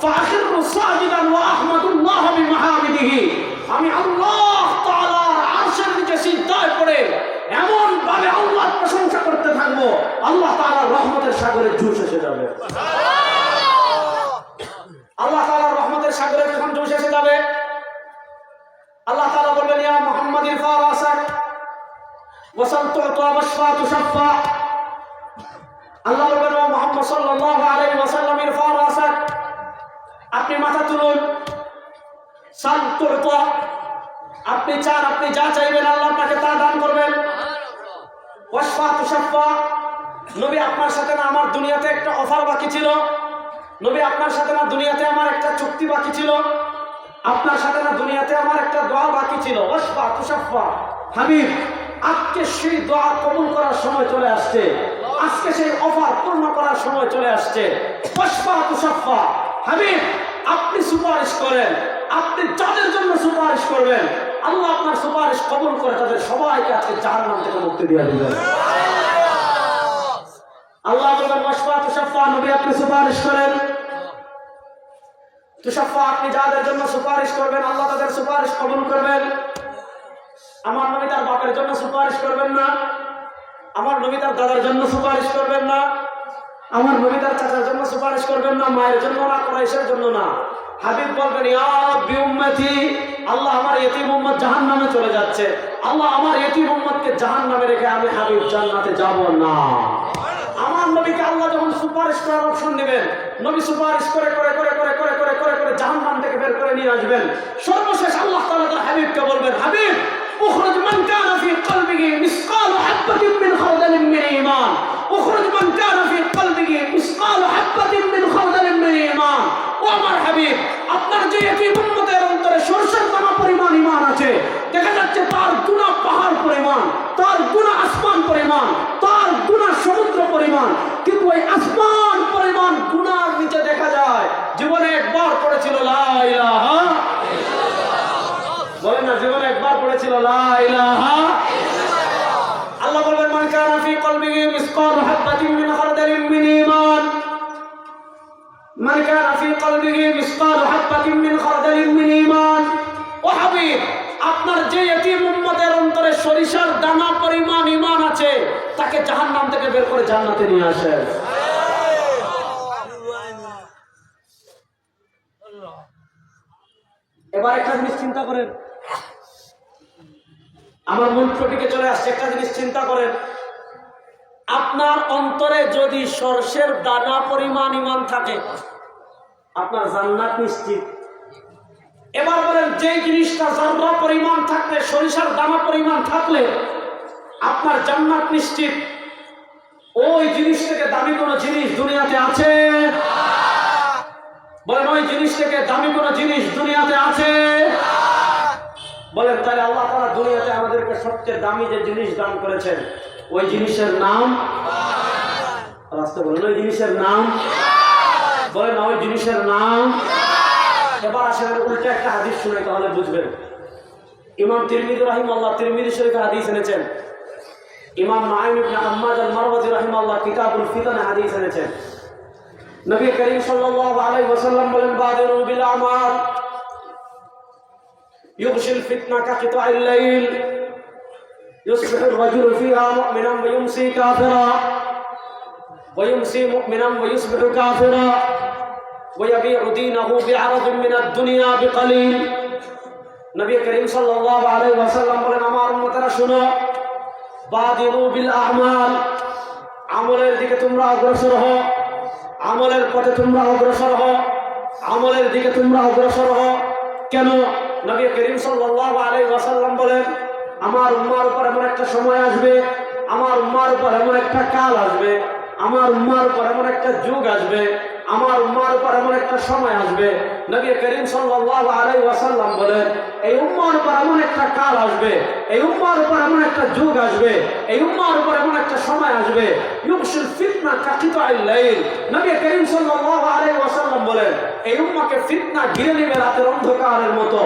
ফাখিরু সাজিদান ওয়া আহমাদুল্লাহ বিমাহামিদিহি। আমি আল্লাহ তাআলার আরশের নিচে সিজদায় পড়ে এমন ভাবে আল্লাহর প্রশংসা করতে থাকবো, আল্লাহ তাআলার রহমতের সাগরে জুস এসে যাবে। আল্লাহ তাআলার রহমতের সাগরে যখন জুস এসে যাবে, আল্লাহ তাআলা বলবেন, ইয়া মুহাম্মদ ইরফা রাসাক ওয়াসাল তু'তা ওয়াশফা তুশফা। আল্লাহ বলবেন, ও মুহাম্মদ সাল্লাল্লাহু আলাইহি ওয়াসাল্লাম, ইরফা রাসাক, আপনি মাথা তুলুন, সাল তু'তা, আপনি চান, আপনি যা চাইবেন আল্লাহ আপনাকে তা দান করবেন। ওয়াশফা তুশফা, নবী আপনার সাথে না আমার দুনিয়াতে একটা অফার বাকি ছিল, নবী আপনার সাথে না দুনিয়াতে আমার একটা চুক্তি বাকি ছিল, আপনার সাথে না দুনিয়াতে আমার একটা দোয়া বাকি ছিল। ওয়াশফা তুশফা, হাবিব আজকে সেই দোয়া কবুল করার সময় চলে আসছে, আজকে সেই অফার পূর্ণ করার সময় চলে আসছে। ওয়াশফা তুশফা, হাবিব আপনি সুপারিশ করেন, আপনি যাদের জন্য সুপারিশ করবেন আল্লাহ আপনার সুপারিশ কবুল করে তাদের সবাইকে আজকে জাহান্নাম থেকে মুক্তি দিয়ে দিবেন। আল্লাহ বলেন, ওয়াশফা তুশফা, নবী আপনি সুপারিশ করেন, তুশফা আপনি যাদের জন্য সুপারিশ করবেন আল্লাহ তাদের সুপারিশ কবুল করবেন। আমার নবী তার বাপের জন্য সুপারিশ করবেন না, আমার নবী তার দাদার জন্য সুপারিশ করবেন না, আমার নবী তার চাচার জন্য সুপারিশ করবেন না, মায়ের জন্য না, কুরাইশের জন্য না। হাবিব বলবেন, ইয়া রাব্বি উম্মতি, আল্লাহ আমার ইতিম উম্মত জাহান্নামে চলে যাচ্ছে, আল্লাহ আমার ইতিম উম্মতকে জাহান্নামে রেখে আমি হাবিব জান্নাতে যাব না। আমার নবীকে আল্লাহ যখন সুপারিশ করার অপশন দিবেন, নবী সুপারিশ করে করে করে করে করে করে করে করে জাহান্নাম থেকে বের করে নিয়ে আসবেন। সর্বশেষ আল্লাহ তাআলা তার হাবিবকে বলবেন, হাবিব উখরুজ মান কানা ফি কলবিহি মিসকালু হাববাতিন মিন খারদালিন মিন ঈমান, উখরুজ মান কানা ফি কলবিহি মিসকালু হাববাতিন মিন খারদালিন মিন ঈমান। ও আমার হাবিব, আপনার যে ইতিম উম্মতের অন্তরে সরষের দানা পরিমাণ ঈমান আছে, দেখা যাচ্ছে তার গুনাহ পাহাড় পরিমাণ, তার গুনাহ আসমান পরিমাণ, তার গুনাহ সমুদ্র পরিমাণ, কিন্তু ওই আসমান পরিমাণ গুনাহর নিচে দেখা যায় জীবনে একবার পড়েছিল লা ইলাহা ইল্লাল্লাহ। বলেন না, জীবনে একবার পড়েছিল লা ইলাহা ইল্লাল্লাহ। আল্লাহ বলবেন, মান কানা ফি কলবিহি মিসকালু হাববাতিন মিন খারদালিন মিন ঈমান, মান কানা ফি কলবিহি মিসকালু হাববাতিন মিন খারদালিন মিন ঈমান। ও হাবিব, আপনার যে ইতিম উম্মতের অন্তরে সরিষার দানা পরিমাণ ঈমান আছে, তাকে জাহান্নাম থেকে বের করে জান্নাতে নিয়ে আসেন। এবার একটা জিনিস চিন্তা করেন, আমার মন প্রতিকে চলে আসছে, একটা জিনিস চিন্তা করেন, আপনার অন্তরে যদি সরষের দানা পরিমাণ ঈমান থাকে আপনার জান্নাত নিশ্চিত। এবার বলেন, যে জিনিসটা জাররা পরিমাণ থাকলে, সরিষার দানা পরিমাণ থাকলে আপনার জান্নাত নিশ্চিত, ওই জিনিস থেকে দামি কোনো জিনিস দুনিয়াতে আছে? বলেন, ওই জিনিস থেকে দামি কোনো জিনিস দুনিয়াতে আছে? বলেন, তাহলে আল্লাহ তাআলা দুনিয়াতে আমাদেরকে সবচেয়ে দামি যে জিনিস দান করেছেন, ওই জিনিসের নাম রাস্তা, বলেন ওই জিনিসের নাম, বলেন ওই জিনিসের নাম। এবার আসলে উল্টা একটা হাদিস শুনে তাহলে বুঝবেন। ইমাম তিরমিজি রাহিমাহুল্লাহ তিরমিজি শরীফে হাদিস এনেছেন, ইমাম নাঈম ইবনে হাম্মাদ আল-মারওয়াজি রাহিমাহুল্লাহ কিতাবুল ফিতানে হাদিস এনেছেন। নবী করিম সাল্লাল্লাহু আলাইহি ওয়াসাল্লাম বলেন, বাদিরু বিল আমাল ইউগশিল ফিতনা কাকিতাইল লাইল ইউসবিহু আর-রাজুলু ফিহা মুমিনান ওয়া ইউমসি কাফিরা ওয়া ইউমসি মুমিনান ওয়া ইউসবিহু কাফিরা ওয়া ইয়াবিউ দীনাহু বি'আরাদিন মিনাদ দুনিয়া বিকালিল। নবী করিম সাল্লাল্লাহু আলাইহি ওয়াসাল্লাম বলেন, আমার উম্মতেরা শুনো, বাদিরু বিল আমাল, আমলের দিকে তোমরা অগ্রসর হও, আমলের পথে তোমরা অগ্রসর হও, আমলের দিকে তোমরা অগ্রসর হও। কেন? নবী করিম সাল্লাল্লাহু আলাইহি ওয়াসাল্লাম বলেন, আমার উম্মার উপর এমন একটা সময় আসবে, আমার উম্মার উপর এমন একটা কাল আসবে, আমার উম্মার উপর এমন একটা যুগ আসবে, আমার উম্মার উপর এমন একটা সময় আসবে, নবী করিম সাল্লাল্লাহু আলাইহি ওয়াসাল্লাম বলেন, এই উম্মার উপর এমন একটা কাল আসবে, এই উম্মার উপর এমন একটা যুগ আসবে, এই উম্মার উপর এমন একটা সময় আসবে, ইউকশিল ফিতনা কাকিতাইল লাইল। নবী করিম সাল্লাল্লাহু আলাইহি ওয়াসাল্লাম বলেন, এই উম্মাকে ফিতনা ঘিরে নেবে রাতের অন্ধকারের মতো।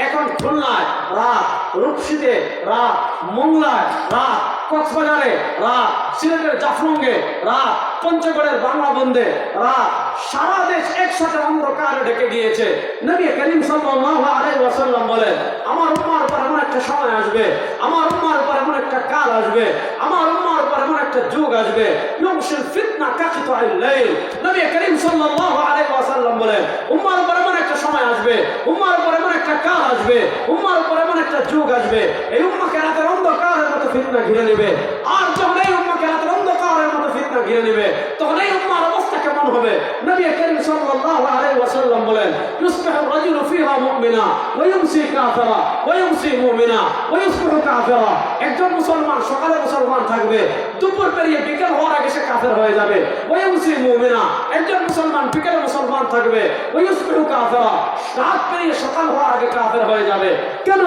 এখন খুলনায় রাত, রূপসীতে রাত, মোংলায় রাত, কক্সবাজারে রাত, সিলেটের জাফলংয়ে রাত, পঞ্চগড়ের বাংলাবন্ধে রাত, সারা দেশ একসাথে অন্ধকারে ঢেকে গিয়েছে। নবী করিম সাল্লাল্লাহু আলাইহি ওয়াসাল্লাম বলেন, আমার উম্মার উপর এমন একটা সময় আসবে, আমার উম্মার উপর এমন একটা কাল আসবে, আমার উম্মার উপর এমন একটা যুগ আসবে, ইউকশিল ফিতনা কাকিতাইল লাইল। নবী করিম সাল্লাল্লাহু আলাইহি ওয়াসাল্লাম বলেন, উম্মার উপর এমন একটা সময় আসবে, উম্মার উপর এমন একটা কাল আসবে, উম্মার উপর এমন একটা যুগ আসবে, এই উম্মাকে রাতের অন্ধকারের মতো ফিতনা ঘিরে নেবে। আর যখন এই উম্মাকে রাতের অন্ধকারের মতো ফিতনা ঘিরে নেবে, তখন এই উম্মার অবস্থা কেমন হবে? নবী করিম সাল্লাল্লাহু আলাইহি ওয়াসাল্লাম বলেন, ইউসবিহু রাজুলু ফিহা মুমিনা ওয়া ইউমসি কাফিরা ওয়া ইউমসি মুমিনা ওয়া ইউসবিহু কাফিরা। একজন মুসলমান সকালে মুসলমান থাকবে, দুপুর পেরিয়ে বিকেল হওয়ার আগে সে কাফের হয়ে যাবে। ওয়া ইউমসি মুমিনা, একজন মুসলমান বিকেলে মুসলমান থাকবে, ওয়া ইউসবিহু কাফিরা, রাত পেরিয়ে সকাল হওয়ার আগে কাফের হয়ে যাবে। কেন?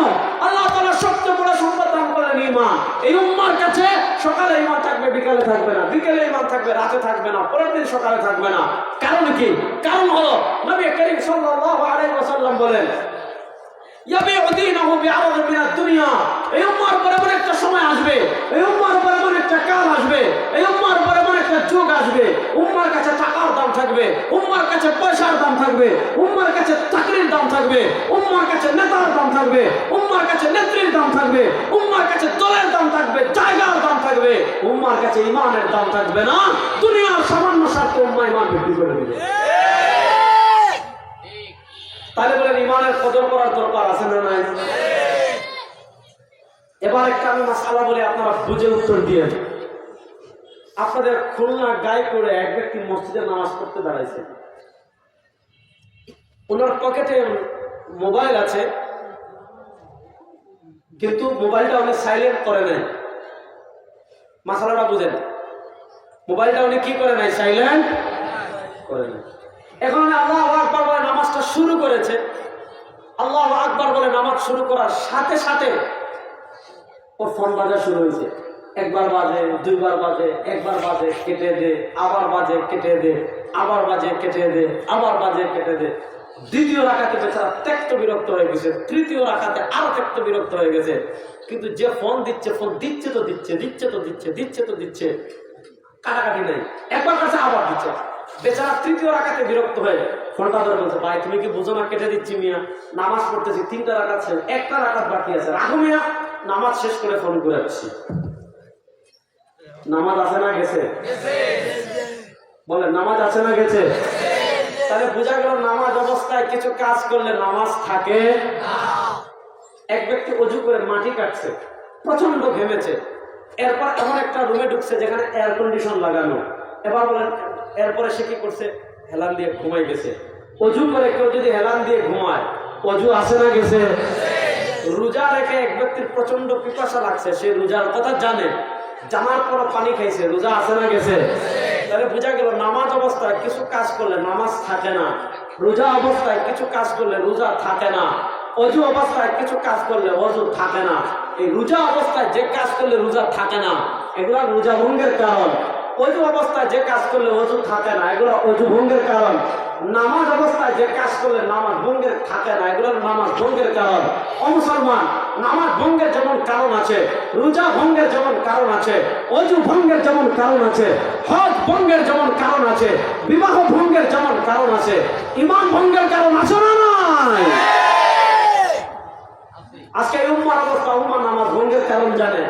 আল্লাহ তাআলা সবচেয়ে বড় সম্পদ দান করলেন ঈমান। এই উম্মার কাছে সকালে ঈমান থাকবে, বিকেলে থাকবে না, বিকেলে ঈমান থাকবে, রাতে থাকবে না, পরের দিন সকালে থাকবে না। কারণ কি? কারণ হলো নবী করিম সাল্লাল্লাহু আলাইহি ওয়াসাল্লাম বলেন, ইয়াবিউ দীনাহু বিআরাদ মিনাদ দুনিয়া। এই উম্মার উপর এমন একটা সময় আসবে, এই উম্মার উপর এমন একটা কাল আসবে, এই উম্মার উপর এমন একটা যুগ আসবে, উম্মার কাছে টাকার দাম থাকবে, উম্মার কাছে পয়সার দাম থাকবে, উম্মার কাছে চাকরির দাম থাকবে, উম্মার কাছে নেতার দাম থাকবে, উম্মার কাছে নেত্রীর দাম থাকবে, উম্মার কাছে দলের দাম থাকবে, জায়গার দাম থাকবে, উম্মার কাছে ঈমানের দাম থাকবে না। দুনিয়ার সামান্য স্বার্থে উম্মা ঈমান বিক্রি করে দিবে। তাহলে বলেন ঈমানের কদর করার দরকার আছে না নাই? এবার একটা আমি মাসআলা বলে আপনারা বুঝে উত্তর দিয়ে। আপনাদের খুলনা গাইপুরে এক ব্যক্তি মসজিদে নামাজ পড়তে দাঁড়াইছে, ওনার পকেটে মোবাইল আছে, কিন্তু মোবাইলটা উনি সাইলেন্ট করে নাই। মাসালাটা বুঝেন, মোবাইলটা উনি কি করে নাই? সাইলেন্ট করে নাই। এখন আল্লাহু আকবার বলে নামাজটা শুরু করেছে। আল্লাহু আকবার বলে নামাজ শুরু করার সাথে সাথে ওর ফোন বাজা শুরু হয়েছে। একবার বাজে, দুইবার বাজে, একবার বাজে, কেটে দে, আবার বাজে, কেটে দে, আবার বাজে, কেটে দে, আবার বাজে, কেটে দে। দ্বিতীয় রাকাতে বেচারা ত্যক্ত বিরক্ত হয়ে গেছে, তৃতীয় রাকাতে আরো ত্যক্ত বিরক্ত হয়ে গেছে। কিন্তু যে ফোন দিচ্ছে, ফোন দিচ্ছে তো দিচ্ছে, দিচ্ছে তো দিচ্ছে, দিচ্ছে তো দিচ্ছে, কাটাকাটি নেই। একবার কাছে আবার দিচ্ছে। বেচারা তৃতীয় রাকাতে বিরক্ত হয়ে ফোনটা ধরে বলছে, ভাই তুমি কি বুঝো না, কেটে দিচ্ছি মিয়া, নামাজ পড়তেছি, 3টা রাকাত ছিল, 1টা রাকাত বাকি আছে, রাখো মিয়া, নামাজ শেষ করে ফোন করে আসছি। নামাজ আছে না গেছে? বলে নামাজ আছে না গেছে? তাহলে বোঝা গেল নামাজ অবস্থায় কিছু কাজ করলে নামাজ থাকে না। এক ব্যক্তি অজু করে মাটি কাটছে, প্রচন্ড ঘেমেছে, এরপর এমন একটা রুমে ঢুকছে যেখানে এয়ার কন্ডিশন লাগানো। এবার বলেন, এরপরে সে কি করছে? হেলান দিয়ে ঘুমাই গেছে। অজু করে কেউ যদি হেলান দিয়ে ঘুমায়, অজু আছে না গেছে? রোজা রেখে এক ব্যক্তির প্রচন্ড পিপাসা লাগছে, সে রোজার কথা জানে, জানার পর পানি খাইছে, রোজা আছে না গেছে? তাহলে বোঝা গেল নামাজ অবস্থায় কিছু কাজ করলে নামাজ থাকে না, রোজা অবস্থায় কিছু কাজ করলে রোজা থাকে না, অজু অবস্থায় কিছু কাজ করলে অজু থাকে না। এই রোজা অবস্থায় যে কাজ করলে রোজা থাকে না, এগুলা রোজা ভঙ্গের কারণ। অজু অবস্থায় যে কাজ করলে অজু থাকে না, এগুলো অজু ভঙ্গের কারণ। নামাজ অবস্থায় যে কাজ করলে নামাজ ভঙ্গের থাকে না, এগুলো নামাজ ভঙ্গের কারণ। ও মুসলমান, নামাজ ভঙ্গের যেমন কারণ আছে, রোজা ভঙ্গের যেমন কারণ আছে, অজু ভঙ্গের যেমন কারণ আছে, হজ ভঙ্গের যেমন কারণ আছে, বিবাহ ভঙ্গের যেমন কারণ আছে, ঈমান ভঙ্গের কারণ আছে না নাই? আজকে উম্মার অবস্থা, উম্মা নামাজ ভঙ্গের কারণ জানে,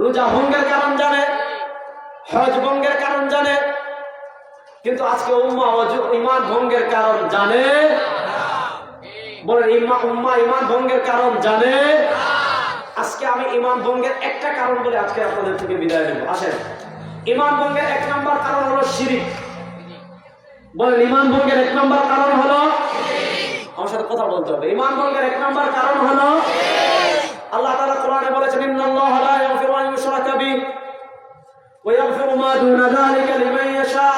রোজা ভঙ্গের কারণ জানে, হজ ভঙ্গের কারণ জানে, কিন্তু আজকে উম্মা ঈমান ভঙ্গের কারণ জানে। বলেন উম্মা ঈমান ভঙ্গের কারণ জানে। আজকে আমি ঈমান ভঙ্গের একটা কারণ বলে আজকে আপনাদের থেকে বিদায় নেব। আসেন, ঈমান ভঙ্গের 1 নম্বর কারণ হলো শিরিক। বলেন ঈমান ভঙ্গের 1 নম্বর কারণ হলো, আমার সাথে কথা বলতে হবে, ঈমান ভঙ্গের 1 নম্বর কারণ হলো আল্লাহ তাআলা কোরআনে বলেছেন, ইন্নাল্লাহা লা ইয়াগফিরু আন ইউশরাকা বিহি ওয়া ইয়াগফিরু মা দুনা যালিকা লিমান ইয়াশা।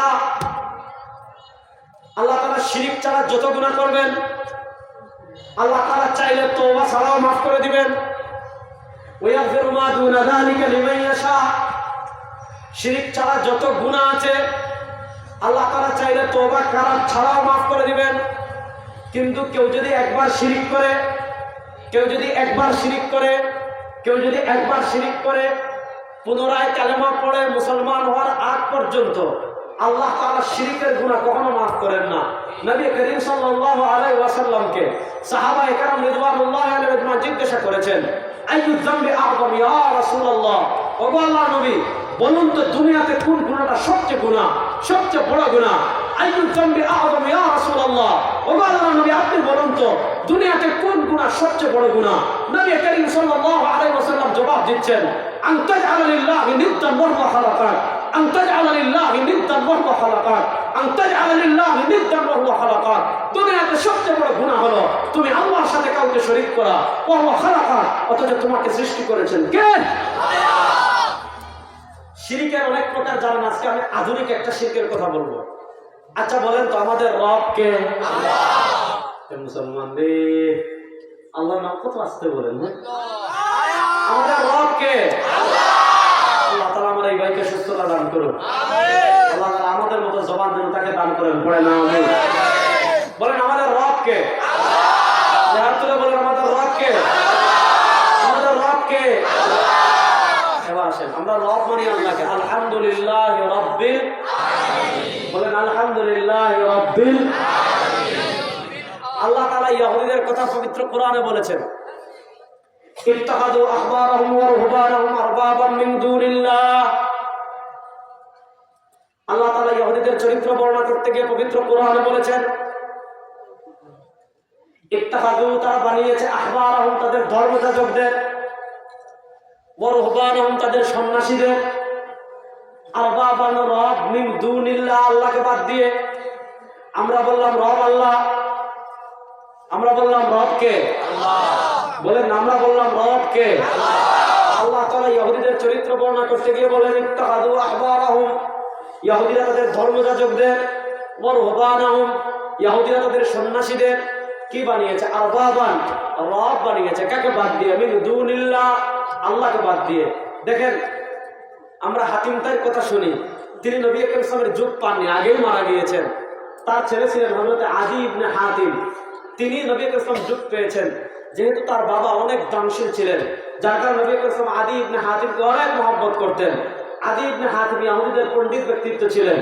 আল্লাহ তাআলা শিরিক ছাড়া যত গুনাহ করবেন আল্লাহ তাআলা চাইলে তওবা ছাড়াও মাফ করে দিবেন। ওয়াগফিরু মা দুনা যালিকা লিমান ইয়াশা। শিরিক ছাড়া যত গুনাহ আছে আল্লাহ তাআলা চাইলে তওবা ছাড়াও মাফ করে দিবেন। কিন্তু কেউ যদি একবার শিরিক করে, কেউ যদি একবার শিরিক করে পুনরায় কালেমা পড়ে মুসলমান হওয়ার আগ পর্যন্ত আল্লাহ তাআলা শিরিকের গুনাহ কখনো মাফ করেন না। নবী করিম সাল্লাল্লাহু আলাইহি ওয়াসাল্লামকে সাহাবায়ে কেরাম রিদওয়ানুল্লাহি আলাইহিম জিজ্ঞাসা করেছেন, আইয়ু যামবি আযম ইয়া রাসূলুল্লাহ, ওগো আল্লাহর নবী বলুন তো দুনিয়াতে কোন গুনাহটা সবচেয়ে বড় গুনাহ? আইয়ু যামবি আযম ইয়া রাসূলুল্লাহ, ওগো আল্লাহর নবী আপনি বলুন তো দুনিয়াতে কোন গুনাহ সবচেয়ে বড় গুনাহ? নবী করিম সাল্লাল্লাহু আলাইহি ওয়াসাল্লাম জবাব দিচ্ছেন, আন তাজআলা লিল্লাহি নিদ্দান ওয়া হুয়া খালাকাক, আন তাজআলা লিল্লাহি নিদ্দান ওয়া হুয়া খালাকাক, আন তাজআলা লিল্লাহি নিদ্দান ওয়া হুয়া খালাকাক। দুনিয়াতে সবচেয়ে বড় গুনাহ হলো তুমি আল্লাহর সাথে কাউকে শরীক করা। ওয়া হুয়া খালাকাক, অথচ তোমাকে সৃষ্টি করেছেন কে? শিরকের অনেক প্রকার জানেন। আজকে আমি আধুনিক একটা শিরকের কথা বলবো। আচ্ছা বলেন তো আমাদের রব কে? আল্লাহ। মুসলমান রে আল্লাহর নাম কত আসতে বলেন। আমাদের রব কে? আল্লাহ। আল্লাহ তাআলা আমার এই ভাইকে সুস্থতা দান করুন। আমিন। আল্লাহ তাআলা আমাদের মতো জবান যেন তাকে দান করেন। পড়েন আমিন। বলেন আমাদের রব কে? আল্লাহ। যারা তুলে বলেন আমাদের রব কে? আল্লাহ। আমাদের রব কে? আল্লাহ। এবার আসেন আমরা রব মানি আল্লাহকে। আলহামদুলিল্লাহি রাব্বিল আলামিন। বলেন আলহামদুলিল্লাহি রাব্বিল আলামিন। আল্লাহ তাআলা ইহুদীদের কথা পবিত্র কোরআনে বলেছেন, ইত্তাখাযু আহবারহুম ওয়া রুহবানহুম আরবাবাম মিন দুনিল্লাহ। আল্লাহ তাআলা ইহুদীদের চরিত্র বর্ণনা করতে গিয়ে পবিত্র কোরআনে বলেছেন, ইত্তাখাযু তারা বানিয়েছে আহবারহুম তাদের ধর্মযাজকদের, ওয়া রুহবানহুম তাদের সন্ন্যাসীদের, আরবাবান রব মিন দুনিল্লাহ আল্লাহকে বাদ দিয়ে। আমরা বললাম রব আল্লাহ, আমরা বললাম রব কে? আল্লাহ। বলেন আমরা বললাম রব কে? আল্লাহ। আল্লাহ তাআলা ইহুদীদের চরিত্র বর্ণনা করতে গিয়ে বলেন, ইত্তাখাযু আহবারহুম ইহুদীরা তাদের ধর্মযাজকদের, ওয়া রুহবানহুম ইহুদীরা তাদের সন্ন্যাসীদের কি বানিয়েছে? আরবাবান রব বানিয়েছে। কাকে বাদ দিয়ে? মিন দুনিল্লাহ আল্লাহকে বাদ দিয়ে। দেখেন আমরা হাতিম তার কথা শুনি, তিনি নবী আকরাম সাল্লাল্লাহু আলাইহি ওয়াসাল্লামের যুগ পাননি, আগেই মারা গিয়েছেন। তার ছেলে ছিলেন হযরত আদী ইবনে হাতিম, তিনি নবী আকরাম সাল্লাল্লাহু আলাইহি ওয়াসাল্লাম যুগ পেয়েছেন। যেহেতু তার বাবা অনেক দানশীল ছিলেন, যার কারণে নবী আকরাম সাল্লাল্লাহু আলাইহি ওয়াসাল্লাম আদী ইবনে হাতিমকে অনেক মহব্বত করতেন। আদী ইবনে হাতিম ইহুদীদের পণ্ডিত ব্যক্তিত্ব ছিলেন।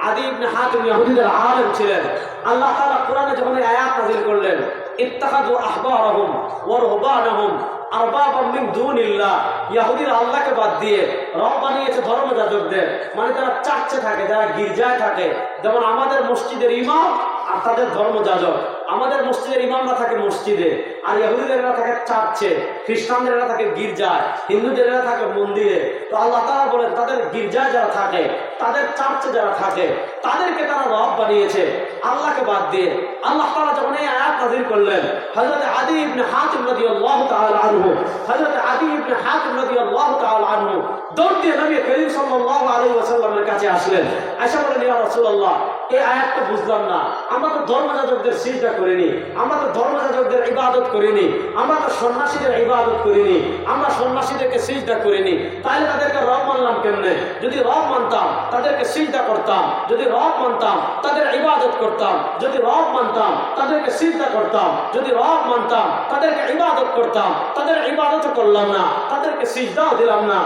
আদী ইবনে হাতিম ইহুদীদের আলেম ছিলেন। আল্লাহ তাআলা কোরআনে যখন এই আয়াত নাযিল করলেন, ইত্তাখাযু আহবারহুম ওয়া রুহবানহুম আরবাবাম মিন দুনিল্লাহ, ইহুদীরা আল্লাহকে বাদ দিয়ে রব বানিয়েছে ধর্মযাজকদের, মানে যারা চার্চে থাকে, যারা গির্জায় থাকে। যেমন আমাদের মসজিদের ইমাম আর তাদের ধর্মযাজক। আমাদের মসজিদের ইমামরা থাকে মসজিদে, আর ইহুদীদেররা থাকে চার্চে, খ্রিস্টানদেররা থাকে গির্জায়, হিন্দুদেররা থাকে মন্দিরে। তো আল্লাহ তাআলা বলেন তাদের গির্জায় যারা থাকে, তাদের চার্চে যারা থাকে, তাদেরকে তারা রব বানিয়েছে আল্লাহকে বাদ দিয়ে। আল্লাহ তাআলা যখন এই আয়াত নাযিল করলেন, হযরত আদী ইবনে হাতিম রাদিয়াল্লাহু তাআলা আনহু, হযরত আদী ইবনে হাতিম রাদিয়াল্লাহু তাআলা আনহু দৌড় দিয়ে নবী করিম সাল্লাল্লাহু আলাইহি ওয়াসাল্লামের কাছে আসলেন। আয়েশা বলেন, ইয়া রাসূলুল্লাহ এই আয়াতটা বুঝলাম না, আমরা তো ধর্মযাজকদের সিজদা করিনি, আমরা তো ধর্মযাজকদের ইবাদত করিনি, আমরা তো সন্ন্যাসীদের ইবাদত করিনি, আমরা সন্ন্যাসীদেরকে সিজদা করিনি, তাহলে তাদেরকে রব মানলাম কেমনে? যদি রব মানতাম তাদেরকে সিজদা করতাম, যদি রব মানতাম তাদের ইবাদত করতাম, যদি রব মানতাম তাদেরকে সিজদা করতাম, যদি রব মানতাম তাদেরকে ইবাদত করতাম। তাদের ইবাদত করলাম না, তাদেরকে সিজদাও দিলাম না,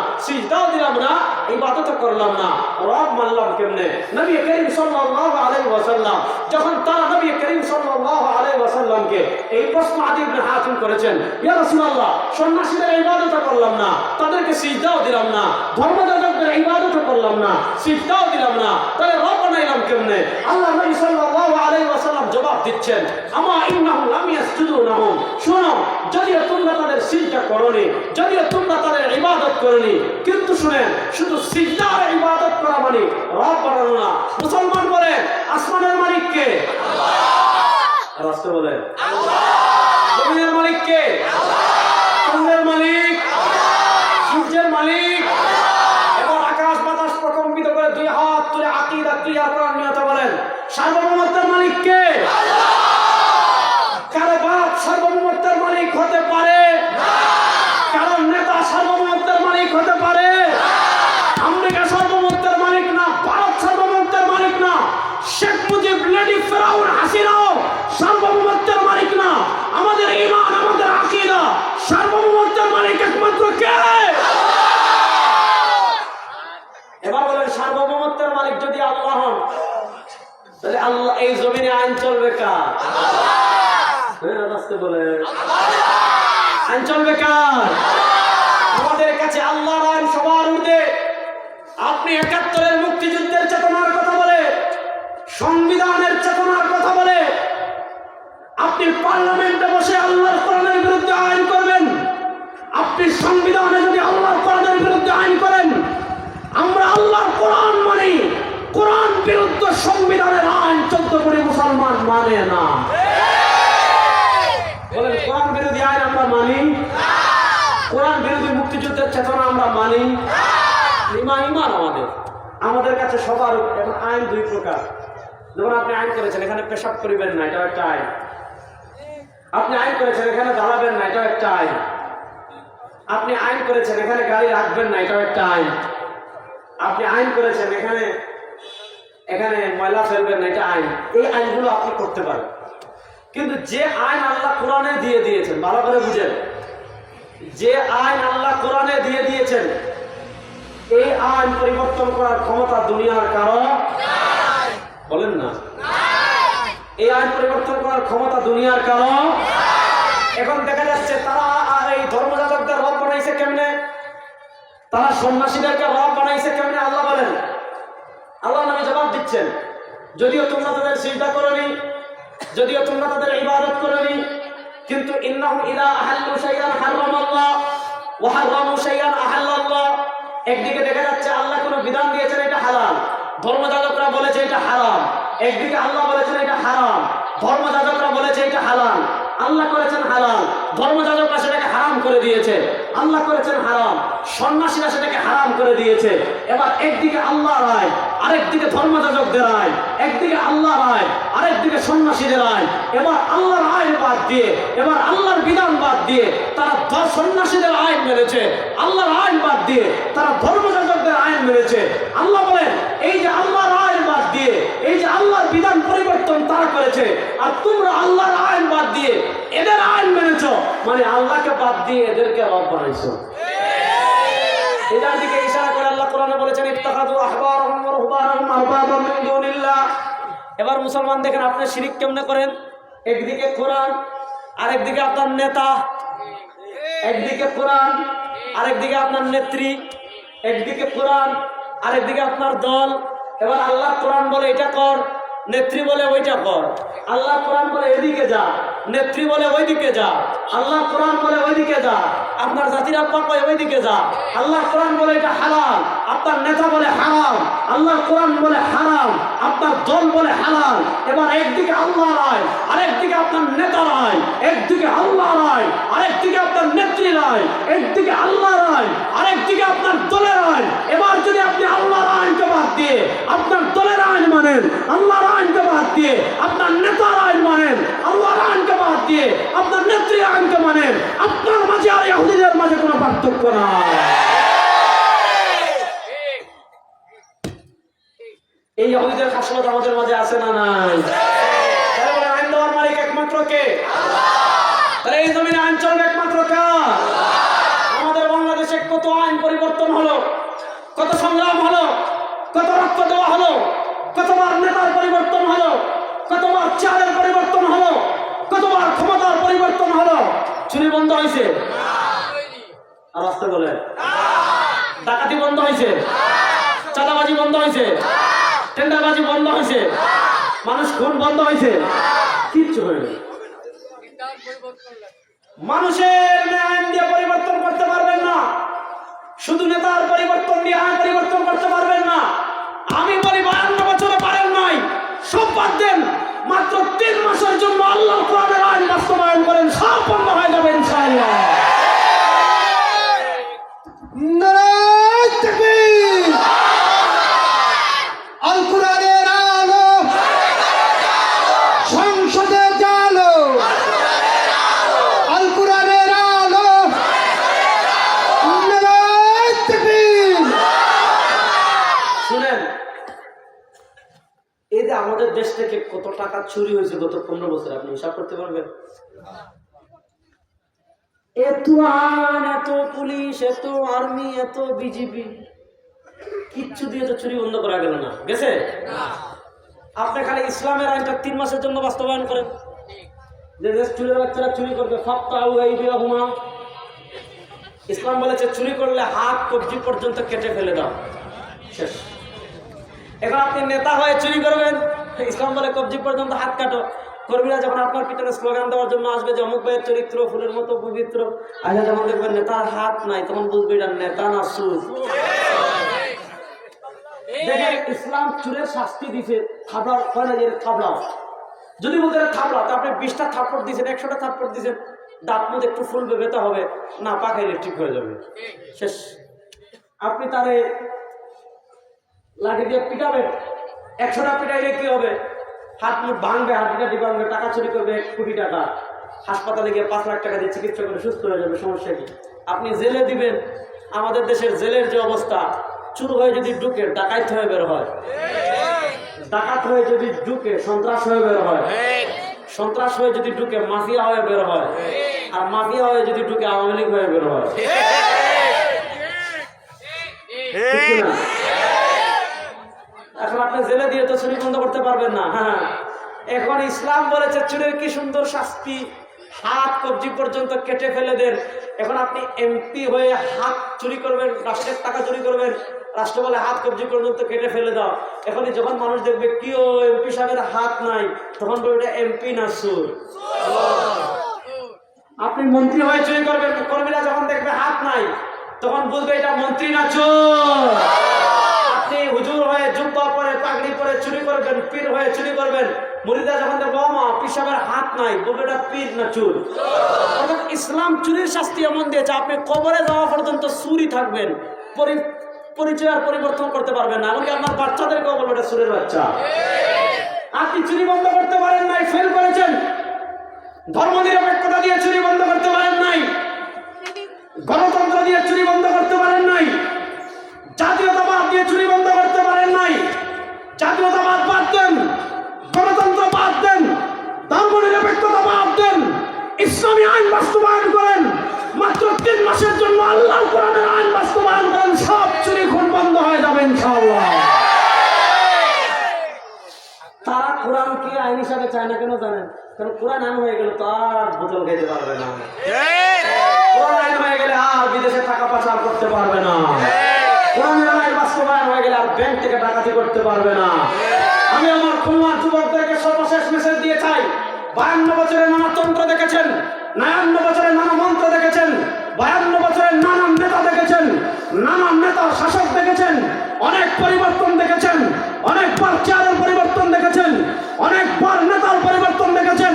ইবাদত করলাম না, রব মানলাম কেমনে? নবী করিম সাল্লাল্লাহু আলাইহি ওয়াসাল্লাম যখন তারা নবী করিম সাল্লাল্লাহু আলাইহি ওয়াসাল্লামকে এই প্রশ্ন আদী ইবনে হাতিম করেছেন, ইয়া রাসূলুল্লাহ সন্ন্যাসীদের ইবাদত করলাম না, তাদেরকে সিজদাও দিলাম না, ধর্মযাজকদের ইবাদত করলাম না, সিজদাও দিলাম না, তাহলে রব বানাইলাম কেমনে? আল্লাহ নবী সাল্লাল্লাহু আলাইহি ওয়াসাল্লাম জবাব দিচ্ছেন, আমা ইন্নাহুম লাম ইয়াসজুদু লাহুম, শুনো যদিও তোমরা তাদের সিজদা করনি, যদিও তোমরা তাদের ইবাদত করনি, কিন্তু শুনেন শুধু সিজদার ইবাদত করা মানে রব বানানো না। মুসলমান বলেন আসমানের মালিক কে? আল্লাহ। রাষ্ট্র বলেন আল্লাহ। জমিনের মালিক কে? আল্লাহ। চন্দ্রের মালিক আল্লাহ। সূর্যের মালিক আল্লাহ। এবার আকাশ বাতাস প্রকম্পিত করে দুই হাত তুলে আকীদা ক্লিয়ার করার নিয়তে বলেন সার্বভৌমত্বের মালিক কে? কারো বাপ সার্বভৌমত্বের মালিক হতে পারে? কারো নেতা সার্বভৌমত্বের মালিক হতে পারে? আমেরিকা সার্বভৌমত্বের মালিক না, ভারত সার্বভৌমত্বের মালিক না, শেখ মুজিব, লেডি ফেরাউন হাসিনাও সার্বভৌমত্বের মালিক না। আমাদের ঈমান, আমাদের আকীদা, সার্বভৌমত্বের মালিক একমাত্র কে? এবার বলেন, সার্বভৌমত্বের মালিক যদি আল্লাহ হন, তাহলে আল্লাহ এই জমিনে আইন চলবে কার? বলে আইন চলবে কার? আমাদের কাছে আল্লাহর আইন সবার ঊর্ধ্বে। আপনি ৭১-এর মুক্তিযুদ্ধের চেতনার কথা বলে, সংবিধানের চেতনার কথা বলে আপনি পার্লামেন্টে বসে আল্লাহর কোরআনের বিরুদ্ধে আইন করবেন। আপনি সংবিধানে যদি আল্লাহর কোরআনের বিরুদ্ধে আইন করেন, আমরা আল্লাহর কোরআন মানি, কোরআন বিরুদ্ধ সংবিধানের আইন ১৪ কোটি মুসলমান মানে না। বলেন, কোরআন বিরোধী আইন আমরা মানি? কোরআন বিরোধী মুক্তিযুদ্ধের চেতনা আমরা মানি? ইমান আমাদের কাছে সবার। এখন আইন দুই প্রকার। যেমন আপনি আইন করেছেন এখানে পেশাব করিবেন না, এটা একটা আইন। আপনি আইন করেছেন এখানে দাঁড়াবেন না, এটা একটা আইন। আপনি আইন করেছেন এখানে গাড়ি রাখবেন না, এটা একটা আইন। আপনি আইন করেছেন এখানে ময়লা ফেলবেন না, এটা আইন। এই আইনগুলো আপনি করতে পারেন। কিন্তু যে আইন আল্লাহ কোরআনে দিয়ে দিয়েছেন, ভালো করে বুঝেন, যে আইন আল্লাহ কোরআনে দিয়ে দিয়েছেন, এই আইন পরিবর্তন করার ক্ষমতা দুনিয়ার কারো বলেন না। এই আইন পরিবর্তন করার ক্ষমতা দুনিয়ার কারো। এখন দেখা যাচ্ছে তারা এই ধর্মযাজকদের রব বানাইছে কেমনে, তারা সন্ন্যাসীদেরকে রব বানাইছে কেমনে। আল্লাহ বলেন, আল্লাহ নবী জবাব দিচ্ছেন, যদিও তোমরা তাদের সিজদা করনি, যদিও তোমরা তাদের ইবাদত করনি, কিন্তু ইন্নাহুম ইযা আহাল্লু শাইআন হারামাল্লাহ ওয়া হারামু শাইআন আহাল্লাল্লাহ। একদিকে দেখা যাচ্ছে আল্লাহ কোনো বিধান দিয়েছেন এটা হালাল, ধর্মযাজকরা বলেছে এটা হারাম। একদিকে আল্লাহ বলেছেন এটা হারাম, ধর্মযাজকরা বলেছে এটা হালাল। আল্লাহ করেছেন হালাল, ধর্মযাজকরা সেটাকে হারাম করে দিয়েছে। আল্লাহ করেছেন হারাম, সন্ন্যাসীরা সেটাকে হারাম করে দিয়েছে। এবার একদিকে আল্লাহর আইন, আরেকদিকে ধর্মযাজকদের আইন, একদিকে আল্লাহর আইন, আরেকদিকে সন্ন্যাসীদের আইন। এবার আল্লাহর আইন বাদ দিয়ে, এবার আল্লাহর বিধান বাদ দিয়ে তারা সন্ন্যাসীদের আইন মেনেছে, আল্লাহর আইন বাদ দিয়ে তারা ধর্মযাজকদের আইন মেনেছে। আল্লাহ বলেন, এই যে আল্লাহর আইন বাদ দিয়ে, এই যে আল্লাহর বিধান পরিবর্তন তারা করেছে, আর তোমরা আল্লাহর আইন বাদ দিয়ে এদের আইন মেনেছ, মানে আল্লাহকে বাদ দিয়ে এদেরকে রব বানাইছো। এটার দিকে ইশারা করে আল্লাহ কোরআনে বলেছেন, ইত্তাখাযু আহবারহুম ওয়া রুহবানাহুম আরবাবাম মিন দুনিল্লাহ। এবার মুসলমান দেখেন আপনি শিরক কেমনে করেন। একদিকে কোরআন, আরেকদিকে আপনার নেতা। একদিকে কোরআন, আরেকদিকে আপনার নেত্রী। একদিকে কোরআন, আরেকদিকে আপনার দল। এবার আল্লাহ কোরআন বলে এটা কর, নেত্রী বলে ওইটা কর। আল্লাহ কোরআন বলে এদিকে যা, নেত্রী বলে ওইদিকে যা। আল্লাহ কোরআন বলে ওইদিকে যা, আপনার জাতির আব্বা কয় ওইদিকে যা। আল্লাহ কোরআন বলে এটা হালাল, আপনার নেতা বলে হারাম। আল্লাহ কোরআন বলে হারাম, আপনার দল বলে হালাল। এবার একদিকে আল্লাহর আইন, আরেকদিকে আপনার নেতার আইন। একদিকে আল্লাহর আইন, আরেকদিকে আপনার নেত্রীর আইন। একদিকে আল্লাহর আইন, আরেকদিকে আপনার দলের আইন। এবার যদি আপনি আল্লাহর আইনকে বাদ দিয়ে আপনার দলের আইন মানেন, আল্লাহর আইনকে বাদ দিয়ে আপনার নেতার আইন মানেন, আল্লাহর আইনকে বাদ দিয়ে আপনার নেত্রীর আইনকে মানেন, আপনার মাঝে আর ইহুদিদের মাঝে কোনো পার্থক্য নাই। এই ইহুদিদের খাসলত আমাদের মাঝে আছে না নাই? আইন দেওয়ার মালিক একমাত্র কে? তাহলে এই জমিনে আইন চলবে একমাত্র কার? আমাদের বাংলাদেশে কত আইন পরিবর্তন হলো, কত সংগ্রাম হলো, কত রক্ত দেওয়া হলো, কতবার নেতার পরিবর্তন হলো, কতবার চেয়ারের পরিবর্তন হলো, কতবার ক্ষমতার পরিবর্তন হলো। চুরি বন্ধ হয়েছে? আর আসতে বলে ডাকাতি বন্ধ হয়েছে? চাঁদাবাজি বন্ধ হয়েছে? টেন্ডারবাজি বন্ধ হয়েছে? মানুষ খুন বন্ধ হয়েছে? কিচ্ছু হয়নি। মানুষের আইন দিয়ে পরিবর্তন করতে পারবেন না, শুধু নেতার পরিবর্তন দিয়ে আইন পরিবর্তন করতে পারবেন না। আমি বলি 52 বছরে পারেন নাই, সব বাদ দেন, মাত্র 3 মাসের জন্য আল্লাহর কোরআনের আইন বাস্তবায়ন করেন, সব বন্ধ হয়ে যাবে ইনশাআল্লাহ। নারায়ে তাকবীর। আল কোরআনের আলো, এই যে আমাদের দেশ থেকে কত টাকা চুরি হয়েছে গত 15 বছর, আপনি হিসাব করতে পারবেন? এত আইন, এত পুলিশ, এত আর্মি, এত বিজিবি, কিচ্ছু দিয়ে তো চুরি বন্ধ করা গেল না, গেছে? আপনি খালি ইসলামের আইনটা 3 মাসের জন্য বাস্তবায়ন করেন, যে দেশ চুরির বাচ্চারা চুরি করবে, ইসলাম বলেছে চুরি করলে হাত কবজি পর্যন্ত কেটে ফেলে দাও, শেষ। এখন আপনি নেতা হয়ে চুরি করবেন, ইসলাম বলে কবজি পর্যন্ত হাত কাটো। কর্মীরা যখন আপনার পিছনে স্লোগান দেওয়ার জন্য আসবে যে অমুক ভাইয়ের চরিত্র ফুলের মতো পবিত্র, আচ্ছা যখন দেখবেন নেতার হাত নাই, তখন বুঝবে এটা নেতা না সুর। দেখেন ইসলাম চুরের শাস্তি দিছে, থাপড়াও হয় না, যে থাপড়াও। যদি বলতে থাপড়াও, তো আপনি 20টা থাপ্পড় দিয়েছেন, 100টা থাপ্পড় দিয়েছেন, দাঁত মধ্যে একটু ফুলবে, ব্যথা হবে না, পাকা ইলেকট্রিক হয়ে যাবে, শেষ। আপনি তারে লাঠি দিয়ে পিটাবেন, 100টা পিটাইলে কি হবে? হাত মুখ ভাঙবে, হাতিটা ভাঙবে, টাকা চুরি করবে 1 কোটি টাকা, হাসপাতালে গিয়ে 5 লাখ টাকা দিয়ে চিকিৎসা করে সুস্থ হয়ে যাবে, সমস্যা কি? আপনি জেলে দিবেন, আমাদের দেশের জেলের যে অবস্থা, চুর হয়ে যদি ঢুকে ডাকাত হয়ে বের হয়, ডাকাত হয়ে যদি ঢুকে সন্ত্রাস হয়ে বের হয়, সন্ত্রাস হয়ে যদি ঢুকে মাফিয়া হয়ে বের হয়, আর মাফিয়া হয়ে যদি ঢুকে আওয়ামী লীগ হয়ে বের হয়। এখন আপনি জেলে দিয়ে তো চুরি বন্ধ করতে পারবেন না। হ্যাঁ, এখন ইসলাম বলেছে চুরির কি সুন্দর শাস্তি, হাত কবজি পর্যন্ত কেটে ফেলে দেন। এখন আপনি এমপি হয়ে হাত চুরি করবেন, রাষ্ট্রের টাকা চুরি করবেন, রাষ্ট্র বলে হাত কবজি পর্যন্ত কেটে ফেলে দাও। এখন যখন মানুষ দেখবে কিও এমপি সাহেবের হাত নাই, তখন বলবে এটা এমপি না সুর। আপনি মন্ত্রী হয়ে চুরি করবেন, কর্মীরা যখন দেখবে হাত নাই, তখন বুঝবে এটা মন্ত্রী না চোর। আপনি হুজুর হয়ে জুব্বা পরে পাগড়ি পরে চুরি করবেন, পীর হয়ে চুরি করবেন, মুরিদা যখন দেখবে মা পীর সাহেবের হাত নাই, বলবে এটা পীর না চোর। অর্থাৎ ইসলাম চুরির শাস্তি এমন দিয়েছে, আপনি কবরে যাওয়া পর্যন্ত চুরি থাকবেন, পরিচয় আর পরিবর্তন করতে পারবেন না। এমনকি আপনার বাচ্চাদেরকেও বলবে এটা চোরের বাচ্চা। আপনি চুরি বন্ধ করতে পারেন নাই, ফেল করেছেন। ধর্ম নিরপেক্ষতা দিয়ে চুরি বন্ধ করতে পারেন নাই, গণতন্ত্র দিয়ে চুরি বন্ধ করতে পারেন নাই, জাতীয়তাবাদ দিয়ে চুরি বন্ধ করতে পারেন নাই। জাতীয়তাবাদ বাদ দেন, গণতন্ত্র বাদ দেন, ধর্ম নিরপেক্ষতা বাদ দেন, ইসলামী আইন বাস্তবায়ন করেন। মাত্র 3 মাসের জন্য আল্লাহর কোরআনের আইন বাস্তবায়ন করেন, সব চুরি খুন বন্ধ হয়ে যাবে ইনশাআল্লাহ। তারা কোরআনকে আইন হিসাবে চায় না কেন জানেন? কারণ কোরআন আইন হয়ে গেলে তো আর বোতল খেতে পারবে না, কোরআন আইন হয়ে গেলে আর বিদেশে টাকা পাচার করতে পারবে না, কোরআনের আইন বাস্তবায়ন হয়ে গেলে আর ব্যাংক থেকে ডাকাতি করতে পারবে না। আমি আমার খুলনার যুবকদেরকে সর্বশেষ মেসেজ দিয়ে চাই, 52 বছরের নানা তন্ত্র দেখেছেন, 59 বছরের নানা মন্ত্র দেখেছেন, 52 বছরের নানা নেতা দেখেছেন, নানা নেতা শাসক দেখেছেন, অনেক পরিবর্তন দেখেছেন, অনেকবার চেয়ারের পরিবর্তন দেখেছেন, অনেকবার নেতার পরিবর্তন দেখেছেন।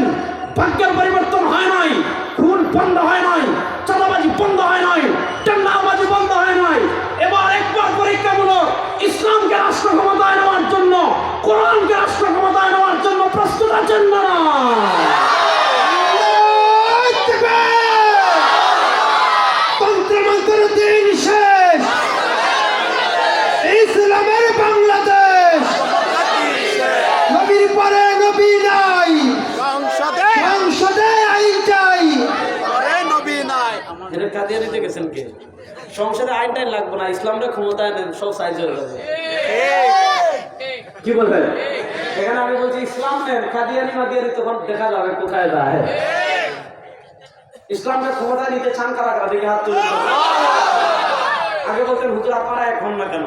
ভাগ্যের পরিবর্তন হয় নাই, খুন বন্ধ হয় নাই, চাঁদাবাজি বন্ধ হয় নাই, টেন্ডারবাজি বন্ধ হয় নাই। এবার একবার পরীক্ষামূলক ইসলামকে রাষ্ট্র ক্ষমতায় নেওয়ার জন্য, কোরআনকে রাষ্ট্র ক্ষমতায় নেওয়ার জন্য প্রস্তুত আছেন না? তন্ত্রমন্ত্রের দিন শেষ, ইসলামের বাংলাদেশ, নবীর পরে নবী নাই, সংসদে আইন চাই, নবী নাই। এটা কাদিয়ানিতে গেছেন কে? সংসদে আইনটাই লাগবে না, ইসলামটা ক্ষমতায় নেন, সব সাইজ হয়ে যাবে। কি বলবেন? এখানে আমি বলছি ইসলাম নেন, কাদিয়ানি মাদিয়ানি তখন দেখা যাবে কোথায় যায়। ইসলামকে ক্ষমতায় নিতে চান কারা কারা? দেখে হাত তুলে। আগে বলতেন হুজুর আপনারা এক হন না কেন,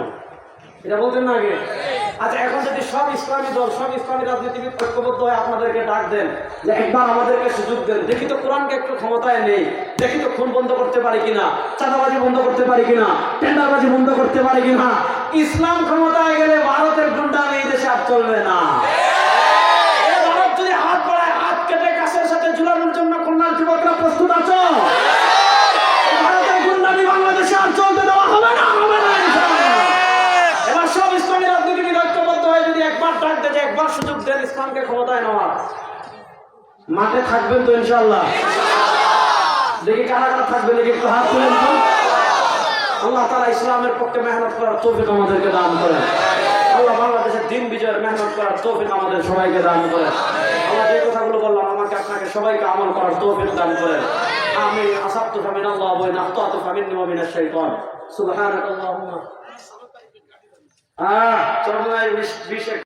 এটা বলতেন না আগে। আচ্ছা এখন যদি সব ইসলামী দল, সব ইসলামী রাজনীতিবিদ ঐক্যবদ্ধ হয়ে আপনাদেরকে ডাক দেন যে একবার আমাদেরকে সুযোগ দেন, দেখি তো কোরআনকে একটু ক্ষমতায় নেই, দেখি তো খুন বন্ধ করতে পারি কিনা, চাঁদাবাজি বন্ধ করতে পারি কিনা, টেন্ডারবাজি বন্ধ করতে পারি কিনা। ইসলাম ক্ষমতায় গেলে ভারতের গুন্ডা এই দেশে আর চলবে না। ভারত যদি হাত বাড়ায়, হাত কেটে গাছের সাথে ঝুলানোর জন্য খুলনার যুবকরা প্রস্তুত আছো? ভারতের গুন্ডামি বাংলাদেশে আর চলতে দেওয়া হবে না, হবে না। এবার সব ইসলামী রাজনীতিবিদ ঐক্যবদ্ধ হয়ে যদি একবার ডাক দেয়, একবার সুযোগ দেন ইসলামকে ক্ষমতায় নেওয়ার, মাঠে থাকবেন তো ইনশাআল্লাহ? দেখি কারা কারা থাকবেন, দেখি একটু হাত তুলেন তো। আল্লাহ তাআলা ইসলামের পক্ষে মেহনত করার তৌফিক আমাদেরকে দান করেন। আল্লাহ বাংলাদেশের দিন বিজয়ের মেহনত করার তৌফিক আমাদের সবাইকে দান করেন। আমরা যে কথাগুলো বললাম আমাকে আপনাকে সবাইকে আমল করার তৌফিক দান করেন। আমি আসাবতু ফামিনাল্লাহ ওয়া ইন আখতাতু ফামিন্নি ওয়া মিনাশ শাইতান। সুবহানাকাল্লাহুম্মা চরমায় 20